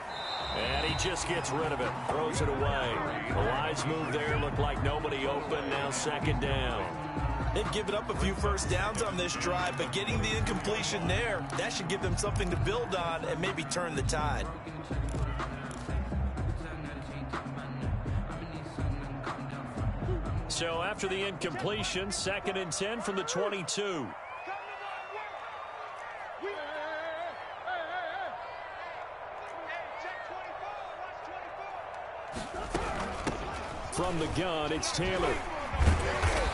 And he just gets rid of it. Throws it away. The wise move there. Looked like nobody open. Now 2nd down. They've given up a few 1st downs on this drive, but getting the incompletion there, that should give them something to build on and maybe turn the tide. So after the incompletion, 2nd and 10 from the 22. From the gun, it's Taylor.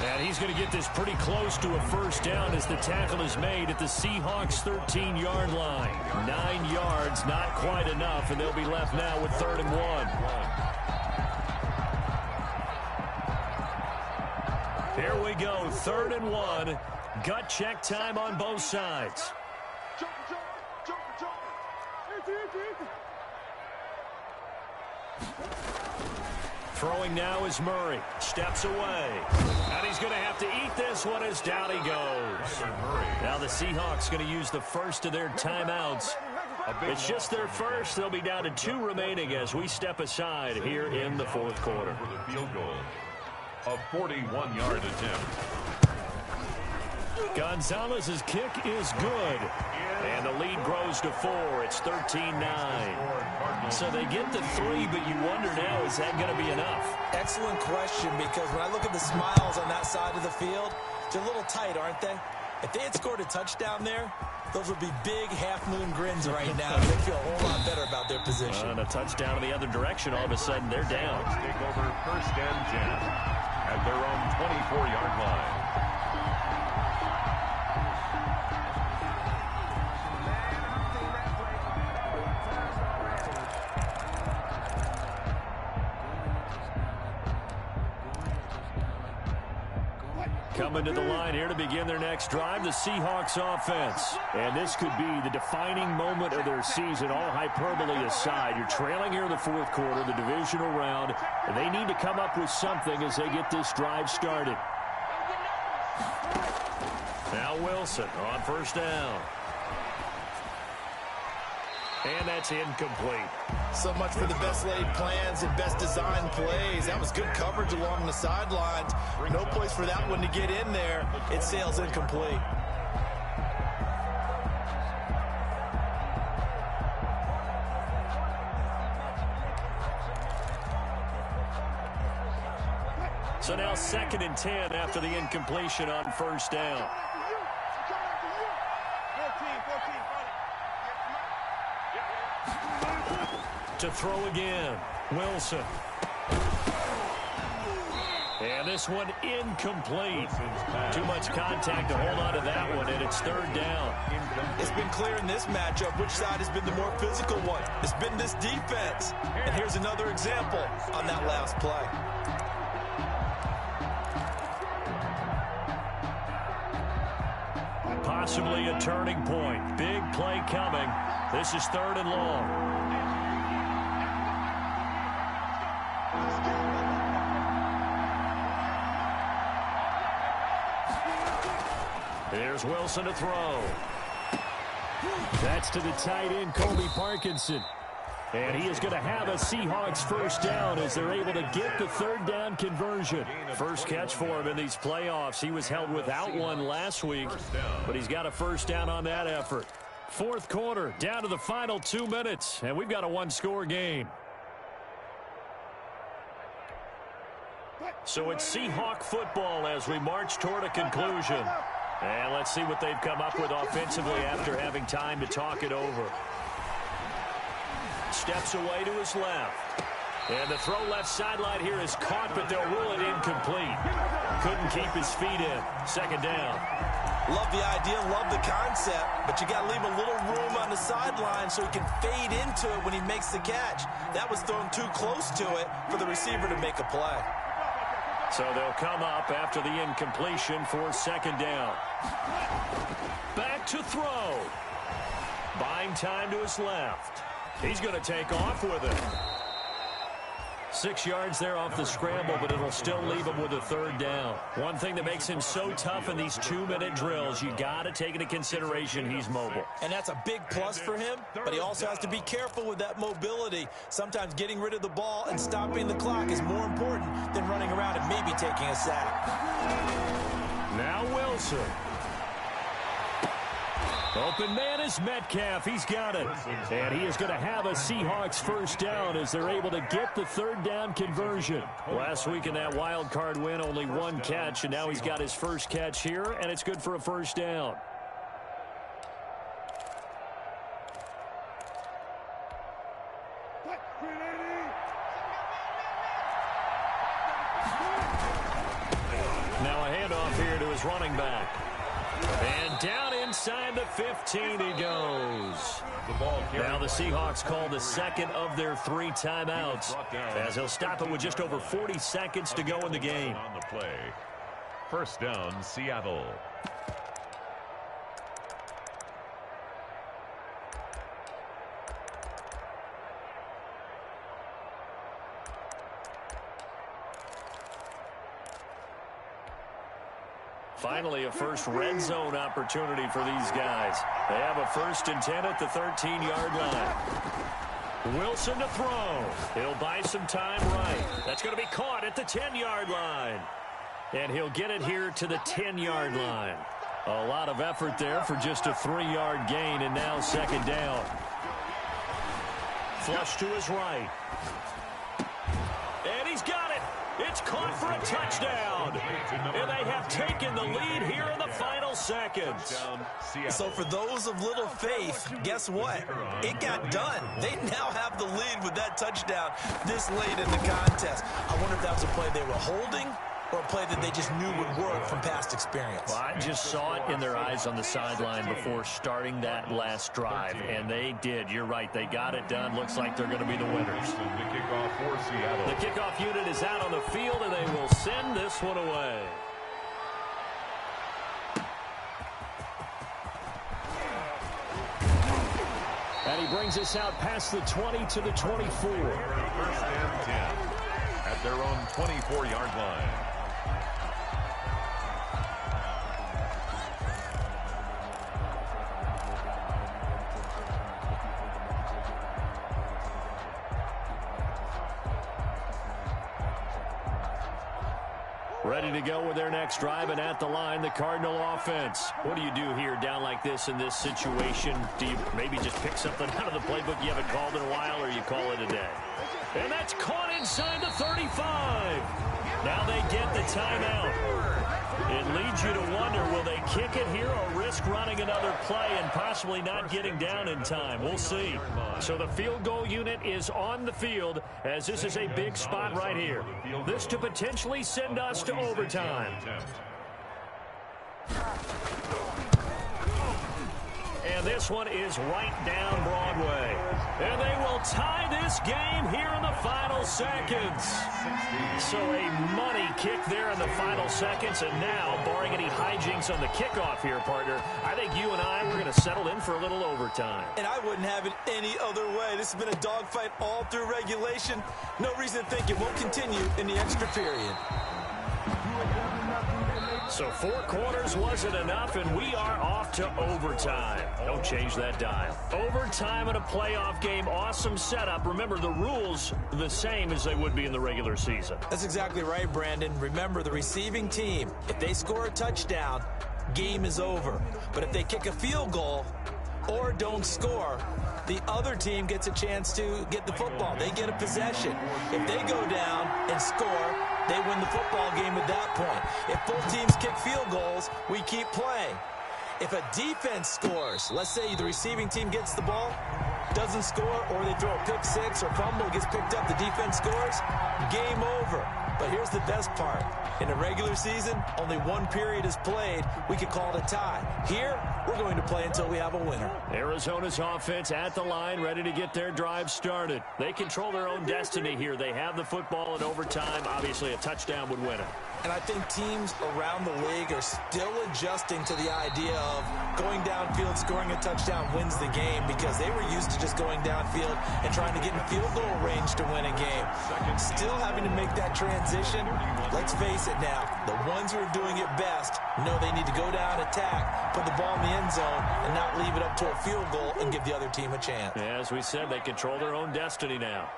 And he's going to get this pretty close to a first down as the tackle is made at the Seahawks' 13-yard line. 9 yards, not quite enough, and they'll be left now with 3rd and 1. Here we go, 3rd and 1. Gut check time on both sides. Throwing now is Murray. Steps away. And he's going to have to eat this one as down he goes. Now the Seahawks going to use the first of their timeouts. It's just their first. They'll be down to 2 remaining as we step aside here in the 4th quarter. For the field goal. A 41-yard attempt. Gonzalez's kick is good. And the lead grows to 4. It's 13-9. So they get to 3, but you wonder now, is that going to be enough? Excellent question, because when I look at the smiles on that side of the field, they're a little tight, aren't they? If they had scored a touchdown there, those would be big half-moon grins right now. They feel a whole lot better about their position. And a touchdown in the other direction, all of a sudden they're down. Take over 1st and 10 at their own 24-yard line. Coming to the line here to begin their next drive, the Seahawks offense. And this could be the defining moment of their season, all hyperbole aside. You're trailing here in the 4th quarter, the divisional round, and they need to come up with something as they get this drive started. Now Wilson on 1st down. And that's incomplete. So much for the best laid plans and best designed plays. That was good coverage along the sidelines. No place for that one to get in there. It sails incomplete. So now 2nd and 10 after the incompletion on 1st down. To throw again, Wilson. And this one incomplete. Too much contact to hold on to that one, and it's 3rd down. It's been clear in this matchup which side has been the more physical one. It's been this defense. And here's another example on that last play. Possibly a turning point. Big play coming. This is 3rd and long. Here's Wilson to throw. That's to the tight end, Colby Parkinson. And he is going to have a Seahawks first down as they're able to get the 3rd down conversion. First catch for him in these playoffs. He was held without one last week, but he's got a first down on that effort. 4th quarter, down to the final 2 minutes, and we've got a 1-score game. So it's Seahawk football as we march toward a conclusion. And let's see what they've come up with offensively after having time to talk it over. Steps away to his left. And the throw left sideline here is caught, but they'll rule it incomplete. Couldn't keep his feet in. 2nd down. Love the idea, love the concept, but you got to leave a little room on the sideline so he can fade into it when he makes the catch. That was thrown too close to it for the receiver to make a play. So they'll come up after the incompletion for 2nd down. Back to throw. Buying time to his left. He's going to take off with it. 6 yards there off the scramble, but it'll still leave him with a 3rd down. One thing that makes him so tough in these 2-minute drills, you got to take into consideration he's mobile. And that's a big plus for him, but he also has to be careful with that mobility. Sometimes getting rid of the ball and stopping the clock is more important than running around and maybe taking a sack. Now Wilson. Open man is Metcalf. He's got it. And he is going to have a Seahawks first down as they're able to get the third down conversion. Last week in that wild card win, only one catch, and now he's got his first catch here, and it's good for a first down. Now a handoff here to his running back. And down inside the 15 he goes. Now the Seahawks call the second of their 3 timeouts, as he'll stop it with just over 40 seconds to go in the game. On the play. First down, Seattle. Finally, a first red zone opportunity for these guys. They have a 1st and 10 at the 13-yard line. Wilson to throw. He'll buy some time right. That's going to be caught at the 10-yard line. And he'll get it here to the 10-yard line. A lot of effort there for just a 3-yard gain, and now second down. Flush to his right. And he's got it. It's caught for a touchdown. And they have taken the lead here in the final seconds. So for those of little faith, guess what? It got done. They now have the lead with that touchdown this late in the contest. I wonder if that was a play they were holding or a play that they just knew would work from past experience. Well, I just saw it in their eyes on the sideline before starting that last drive, and they did. You're right. They got it done. Looks like they're going to be the winners. The kickoff for Seattle. The kickoff unit is out on the field, and they will send this one away. And he brings us out past the 20 to the 24. First and 10 at their own 24-yard line. Ready to go with their next drive, and at the line, the Cardinal offense. What do you do here down like this in this situation? Do you maybe just pick something out of the playbook you haven't called in a while, or you call it a day? And that's caught inside the 35. Now they get the timeout. It leads you to wonder, will they kick it here or risk running another play and possibly not getting down in time? We'll see. So the field goal unit is on the field, as this is a big spot right here. This to potentially send us to overtime. And this one is right down Broadway. And they will tie this game here in the final seconds. So a money kick there in the final seconds. And now, barring any hijinks on the kickoff here, partner, I think you and I, we're going to settle in for a little overtime. And I wouldn't have it any other way. This has been a dogfight all through regulation. No reason to think it won't continue in the extra period. So 4 quarters wasn't enough, and we are off to overtime. Don't change that dial. Overtime in a playoff game, awesome setup. Remember, the rules the same as they would be in the regular season. That's exactly right, Brandon. Remember, the receiving team, if they score a touchdown, game is over. But if they kick a field goal or don't score, the other team gets a chance to get the football. They get a possession. If they go down and score, they win the football game at that point. If both teams kick field goals, we keep playing. If a defense scores, let's say the receiving team gets the ball, doesn't score, or they throw a pick six or fumble, gets picked up, the defense scores, game over. But here's the best part. In a regular season, only one period is played. We could call it a tie. Here, we're going to play until we have a winner. Arizona's offense at the line, ready to get their drive started. They control their own destiny here. They have the football in overtime. Obviously, a touchdown would win it. And I think teams around the league are still adjusting to the idea of going downfield, scoring a touchdown wins the game, because they were used to just going downfield and trying to get in field goal range to win a game. Still having to make that transition. Let's face it now, the ones who are doing it best know they need to go down, attack, put the ball in the end zone, and not leave it up to a field goal and give the other team a chance. As we said, they control their own destiny now.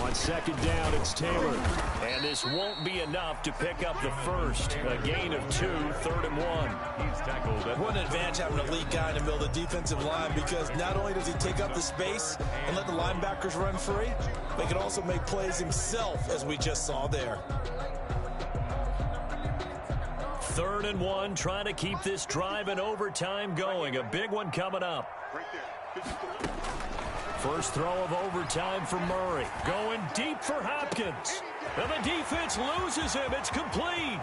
On On second down, it's Taylor. And this won't be enough to pick up the first. A gain of 2, 3rd and 1. He's tackled at What an advantage having an elite guy in the middle of the defensive line, because not only does he take up the space and let the linebackers run free, but he can also make plays himself, as we just saw there. 3rd and 1, trying to keep this drive in overtime going. A big one coming up. First throw of overtime for Murray. Going deep for Hopkins. And the defense loses him. It's complete.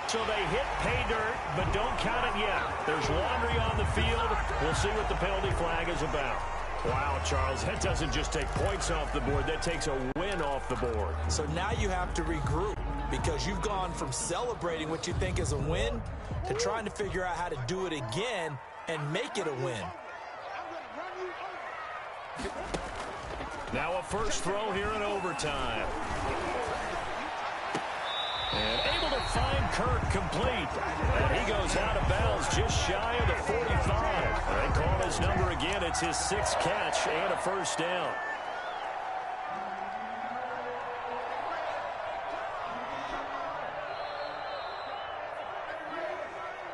So they hit pay dirt, but don't count it yet. There's laundry on the field. We'll see what the penalty flag is about. Wow, Charles, that doesn't just take points off the board. That takes a win off the board. So now you have to regroup, because you've gone from celebrating what you think is a win to trying to figure out how to do it again and make it a win. Now a first throw here in overtime. And able to find Kirk complete. And he goes out of bounds just shy of the 45. They call his number again. It's his 6th catch and a first down.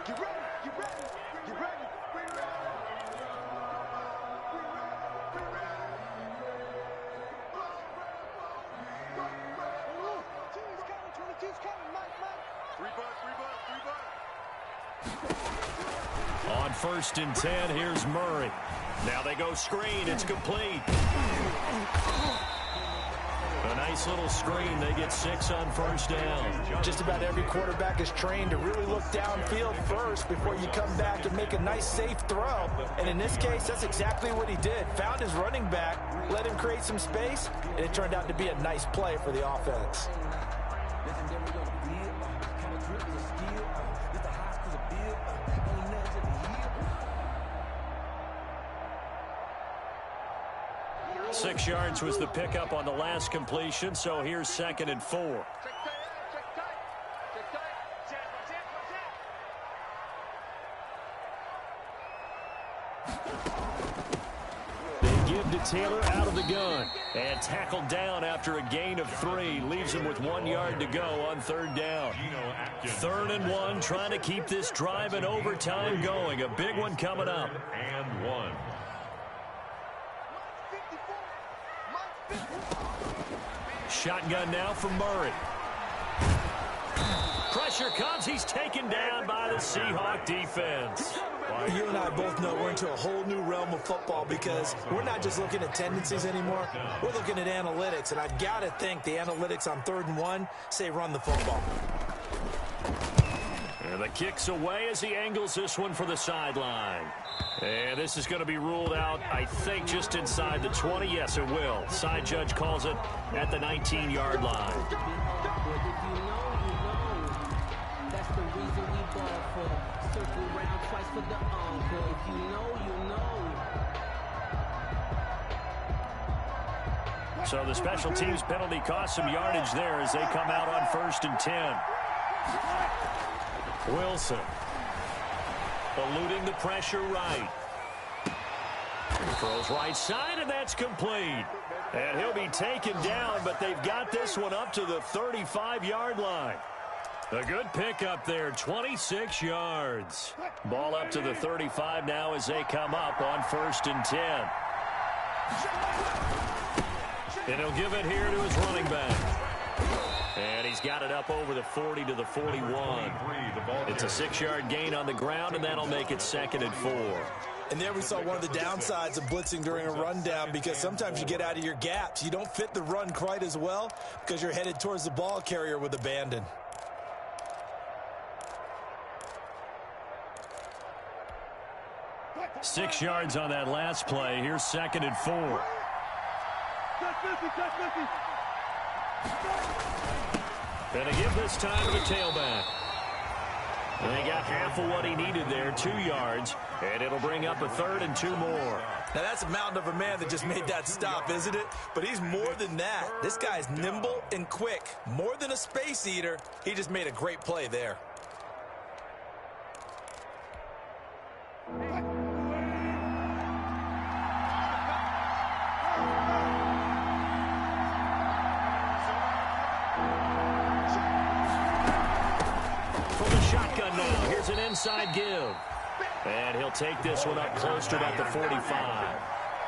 Get ready, get ready, get ready. On 1st and 10, here's Murray. Now they go screen. It's complete. A nice little screen. They get 6 on first down. Just about every quarterback is trained to really look downfield first before you come back and make a nice, safe throw. And in this case, that's exactly what he did. Found his running back, let him create some space, and it turned out to be a nice play for the offense. Six yards was the pickup on the last completion, so here's 2nd and 4. They give to Taylor out of the gun. And tackled down after a gain of 3. Leaves him with 1 yard to go on 3rd down. 3rd and 1, trying to keep this drive in overtime going. A big one coming up. and 1. Shotgun now for Murray. Pressure comes. He's taken down by the Seahawk defense. You and I both know we're into a whole new realm of football, because we're not just looking at tendencies anymore. We're looking at analytics, and I've got to think the analytics on 3rd and 1 say run the football. And the kick's away as he angles this one for the sideline. And this is going to be ruled out, I think, just inside the 20. Yes, it will. Side judge calls it at the 19-yard line. That's the reason we ball for. Circle around twice for the encore. If you know, you know. So the special teams penalty cost some yardage there as they come out on 1st and 10. Wilson eluding the pressure right. Throws right side, and that's complete. And he'll be taken down, but they've got this one up to the 35-yard line. A good pickup there, 26 yards. Ball up to the 35 now as they come up on 1st and 10. And he'll give it here to his running back. And he's got it up over the 40 to the 41. It's a 6-yard gain on the ground, and that'll make it 2nd and 4. And there we saw one of the downsides of blitzing during a rundown, because sometimes you get out of your gaps. You don't fit the run quite as well because you're headed towards the ball carrier with abandon. Six yards on that last play. Here's 2nd and 4. And they give this time to the tailback. And they got half of what he needed there, 2 yards, and it'll bring up a 3rd and 2 more. Now that's a mountain of a man that just made that stop, isn't it? But he's more than that. This guy's nimble and quick. More than a space eater, he just made a great play there. onside give. And he'll take this one up close to about the 45.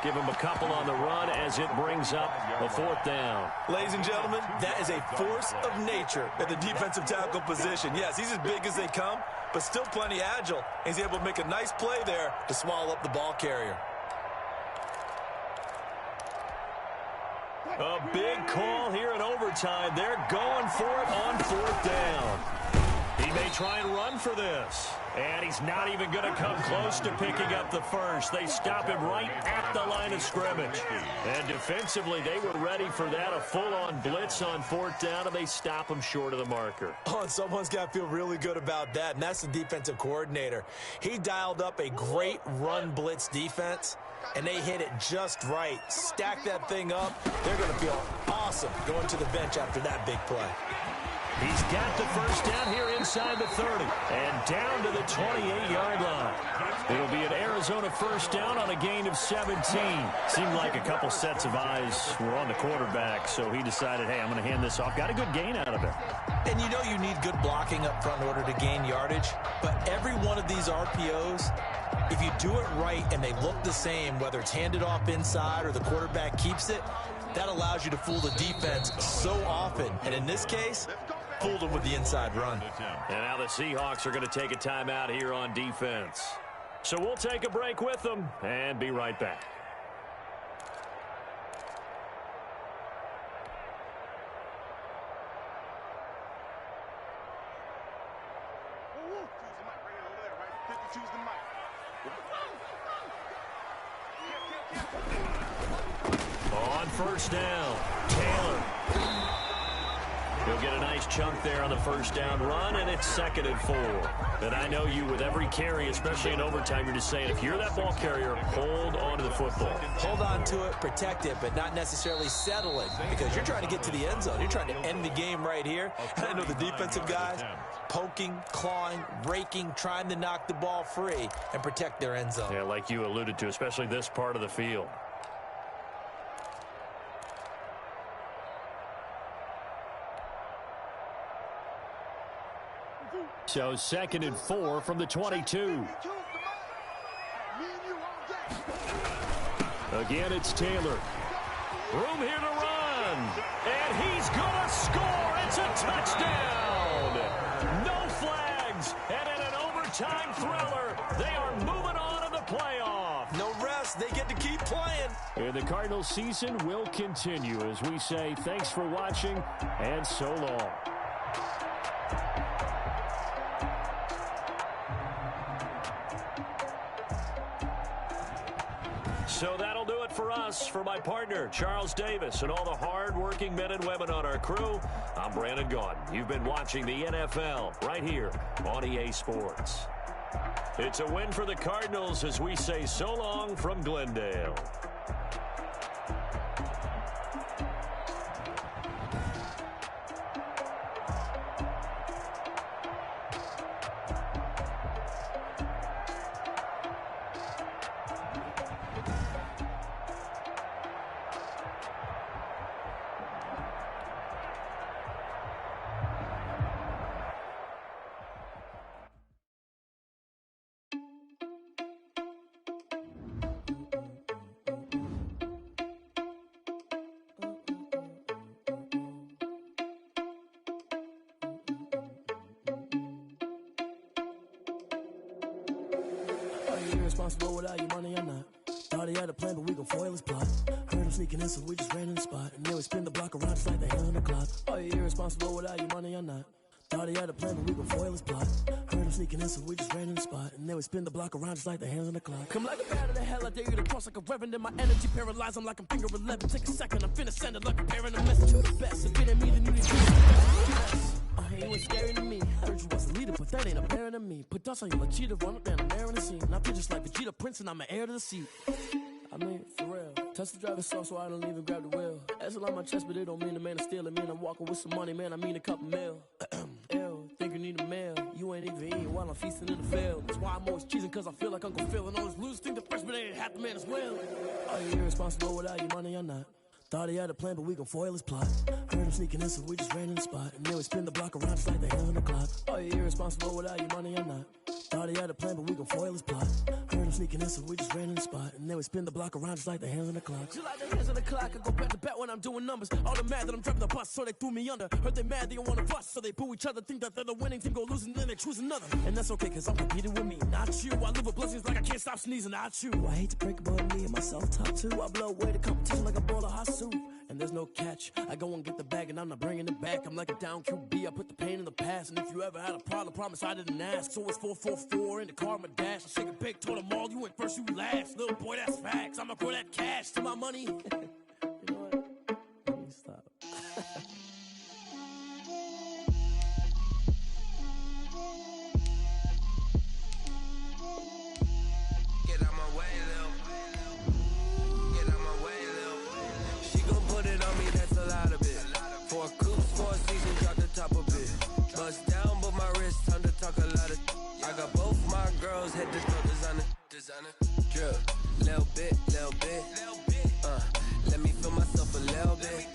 Give him a couple on the run as it brings up a 4th down. Ladies and gentlemen, that is a force of nature at the defensive tackle position. Yes, he's as big as they come, but still plenty agile. He's able to make a nice play there to swallow up the ball carrier. A big call here in overtime. They're going for it on 4th down. He may try and run for this. And he's not even going to come close to picking up the first. They stop him right at the line of scrimmage. And defensively, they were ready for that, a full-on blitz on 4th down, and they stop him short of the marker. Oh, and someone's got to feel really good about that, and that's the defensive coordinator. He dialed up a great run blitz defense, and they hit it just right. Stack that thing up. They're going to feel awesome going to the bench after that big play. He's got the first down here inside the 30 and down to the 28-yard line. It'll be an Arizona first down on a gain of 17. Seemed like a couple sets of eyes were on the quarterback, so he decided, hey, I'm going to hand this off. Got a good gain out of it. And you know you need good blocking up front in order to gain yardage, but every one of these RPOs, if you do it right and they look the same, whether it's handed off inside or the quarterback keeps it, that allows you to fool the defense so often. And in this case, fooled them with the inside run. And now the Seahawks are going to take a timeout here on defense. So we'll take a break with them and be right back. On first down, Taylor. He'll get a nice chunk there on the first down run, and it's 2nd and 4. And I know you, with every carry, especially in overtime, you're just saying, if you're that ball carrier, hold on to the football. Hold on to it, protect it, but not necessarily settle it, because you're trying to get to the end zone. You're trying to end the game right here. I know the defensive guys poking, clawing, raking, trying to knock the ball free and protect their end zone. Yeah, like you alluded to, especially this part of the field. So 2nd and 4 from the 22. Again, it's Taylor. Room here to run. And he's going to score. It's a touchdown. No flags. And in an overtime thriller, they are moving on in the playoff. No rest. They get to keep playing. And the Cardinals season will continue as we say thanks for watching and so long. So that'll do it for us. For my partner, Charles Davis, and all the hard-working men and women on our crew, I'm Brandon Gaudin. You've been watching the NFL right here on EA Sports. It's a win for the Cardinals as we say so long from Glendale. Irresponsible without your money or not. Thought he had a plan, but we gon' foil his plot. Heard him sneaking in, so we just ran in the spot. And then we spin the block around just like the hand on the clock. Are you irresponsible without your money or not? Thought he had a plan, but we gon' foil his plot. Heard him sneaking in, so we just ran in the spot. And then we spin the block around just like the hands on the clock. Come like a bat of the hell, I dare you to cross like a reverend. In my energy paralyzed, I'm like I'm finger 11. Take a second, I'm finna send it like a parent a message. You the best, it's been me, then you need to you ain't scary to me. Heard you was a leader, but that ain't apparent to me. Put dust on you like cheetah, run up down the air in the scene. I feel just like Vegeta Prince, and I'm an heir to the seat. I mean, for real. Touch the driver's soft, so I don't even grab the wheel. That's a lot on my chest, but it don't mean the man is stealing. Mean I'm walking with some money, man. I mean a couple mil. Ew, think you need a meal. You ain't even eating while I'm feasting in the field. That's why I'm always cheesing, cause I feel like Uncle Phil. And all those losers think the freshman ain't half the man as well. Are you irresponsible without your money or not? Thought he had a plan, but we gon' foil his plot. Heard him sneaking in, so we just ran in the spot. And then we spin the block around just like the hands on the clock. Are you irresponsible without your money or not? Thought he had a plan, but we gon' foil his plot. Heard him sneaking in, so we just ran in the spot. And then we spin the block around just like the hands on the clock. Just like the hands on the clock, I go back to back when I'm doing numbers. All the mad that I'm driving the bus, so they threw me under. Heard they mad, they don't wanna bust, so they boo each other. Think that they're the winning team, go losing, then they choose another. And that's okay, cause I'm competing with me, not you. I live with blessings like I can't stop sneezing, not you. I hate to break it, but me and myself top two. I blow away the competition like a bowl of hot soup. And there's no catch. I go and get the bag and I'm not bringing it back. I'm like a down QB, I put the pain in the past. And if you ever had a problem, promise I didn't ask. So it's 444 in the car, my dash. I shake a big, told them all, you went first, you last. Little boy, that's facts. I'ma grow that cash to my money. You know what? Let me stop. Get out my way, Lil. Get out my way, Lil. She gon' put it on me, that's a lot of it. 4 coops, 4 seasons, drop the top of it. Bust down, but my wrist, time to talk a lot of. I got both my girls, head to toe, designer. Drip, little bit. Let me feel myself a little bit.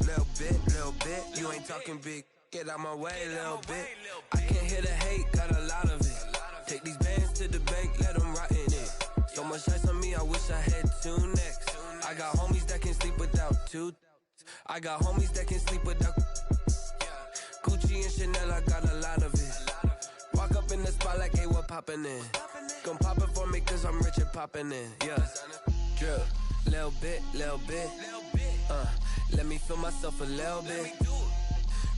Little bit. You ain't talking big. Get out my way, little bit. I can't hear the hate, got a lot of it. Take these bands to the bank, let them rot in it. So much ice on me, I wish I had 2 necks. I got homies that can sleep without 2. I got homies that can sleep without Gucci and Chanel, I got a lot of it. Walk up in the spot like, hey, what poppin' in? Gon' pop it for me cause I'm rich and poppin' in. Yeah, drip, little bit. Let me feel myself a little bit.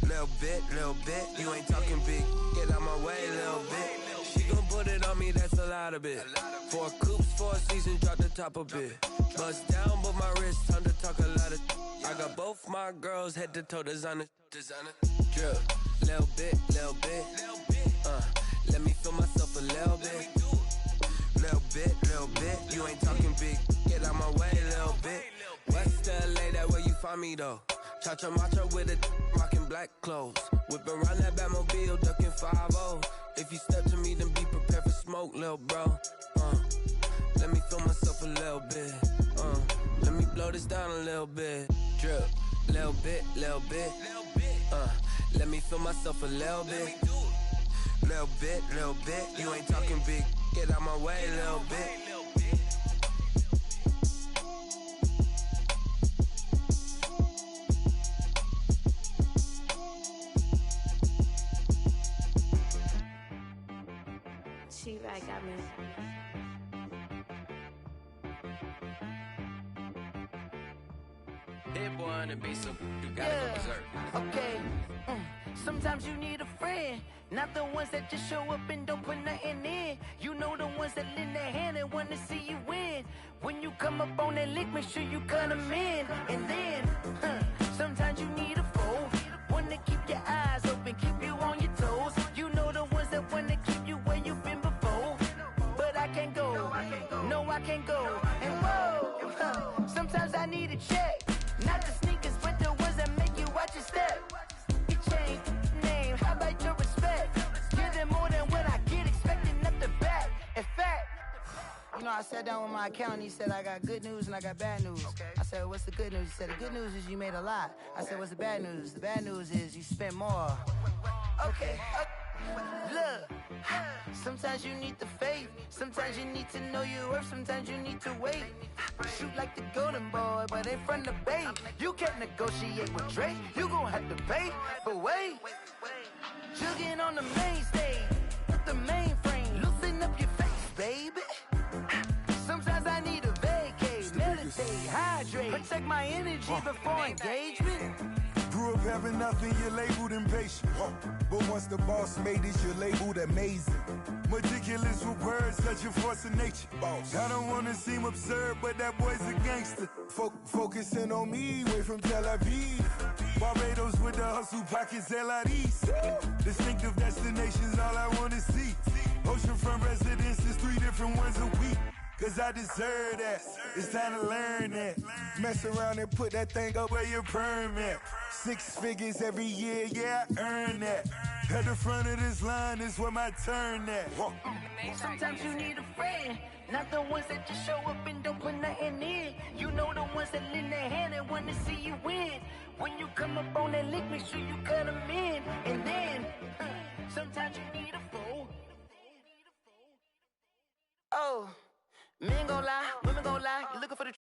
Little bit. You ain't talking big. Get out my way, little bit. She gon' put it on me, that's a lot of it. 4 coops, 4 seasons, drop the top a bit. Bust down, but my wrist, time to talk a lot of. I got both my girls, head to toe, designer. Drip, little bit. Let me feel myself a little bit. Little bit. You ain't talking big. Get out my way, little bit. West LA, that where you find me though. Cha-cha matcha with it, rockin' black clothes. Whip around that Batmobile, ducking 5-0. If you step to me, then be prepared for smoke, lil' bro. Let me feel myself a little bit. Let me blow this down a little bit. Drip, little bit. Let me feel myself a little bit. Little bit. You ain't talking big. Get out my way, little bit. She-Rag got me. Hit boy on the beat, so you gotta go berserk. Okay. Sometimes you need a friend, not the ones that just show up and don't put nothing in. You know the ones that lend their hand and want to see you win. When you come up on that lick, make sure you cut them in. And then, sometimes you need a foe, one to keep your eyes open, keep you on your toes. You know the ones that want to keep you where you've been before. But I can't go, no I can't go. And whoa, sometimes I need a check. Not the sneakers, but the ones that make you watch your step. You change name, how about your respect? Give them more than what I get, expecting up the back. In fact, you know, I sat down with my accountant, he said I got good news and I got bad news. I said, what's the good news? He said, the good news is you made a lot. I said, what's the bad news? The bad news is you spent more. Okay. Look, sometimes you need the faith, sometimes you need to know your worth, sometimes you need to wait. Shoot like the golden boy, but in front of the bay. You can't negotiate with Drake, you gon' have to pay. But wait, jugging on the main stage, with the mainframe, loosen up your face, baby. Sometimes I need a vacate, meditate, hydrate, protect my energy before engagement. Grew up having nothing, you're labeled impatient. But once the boss made it, you're labeled amazing. Meticulous with words, such a force of nature. I don't wanna seem absurd, but that boy's a gangster. Focusing on me, way from Tel Aviv. Barbados with the hustle pockets, LIDs. Distinctive destinations, all I wanna see. Oceanfront residences, 3 different ones a week. Cause I deserve that, it's time to learn that. Mess around and put that thing up where your permit. 6 figures every year, yeah, I earn that. At the front of this line is where my turn at. Sometimes you need a friend, not the ones that just show up and don't put nothing in. You know the ones that lend their hand and want to see you win. When you come up on that lick, make sure you cut them in. And then, sometimes you need a foe, Oh, men gon' lie, women gon' lie. You looking for the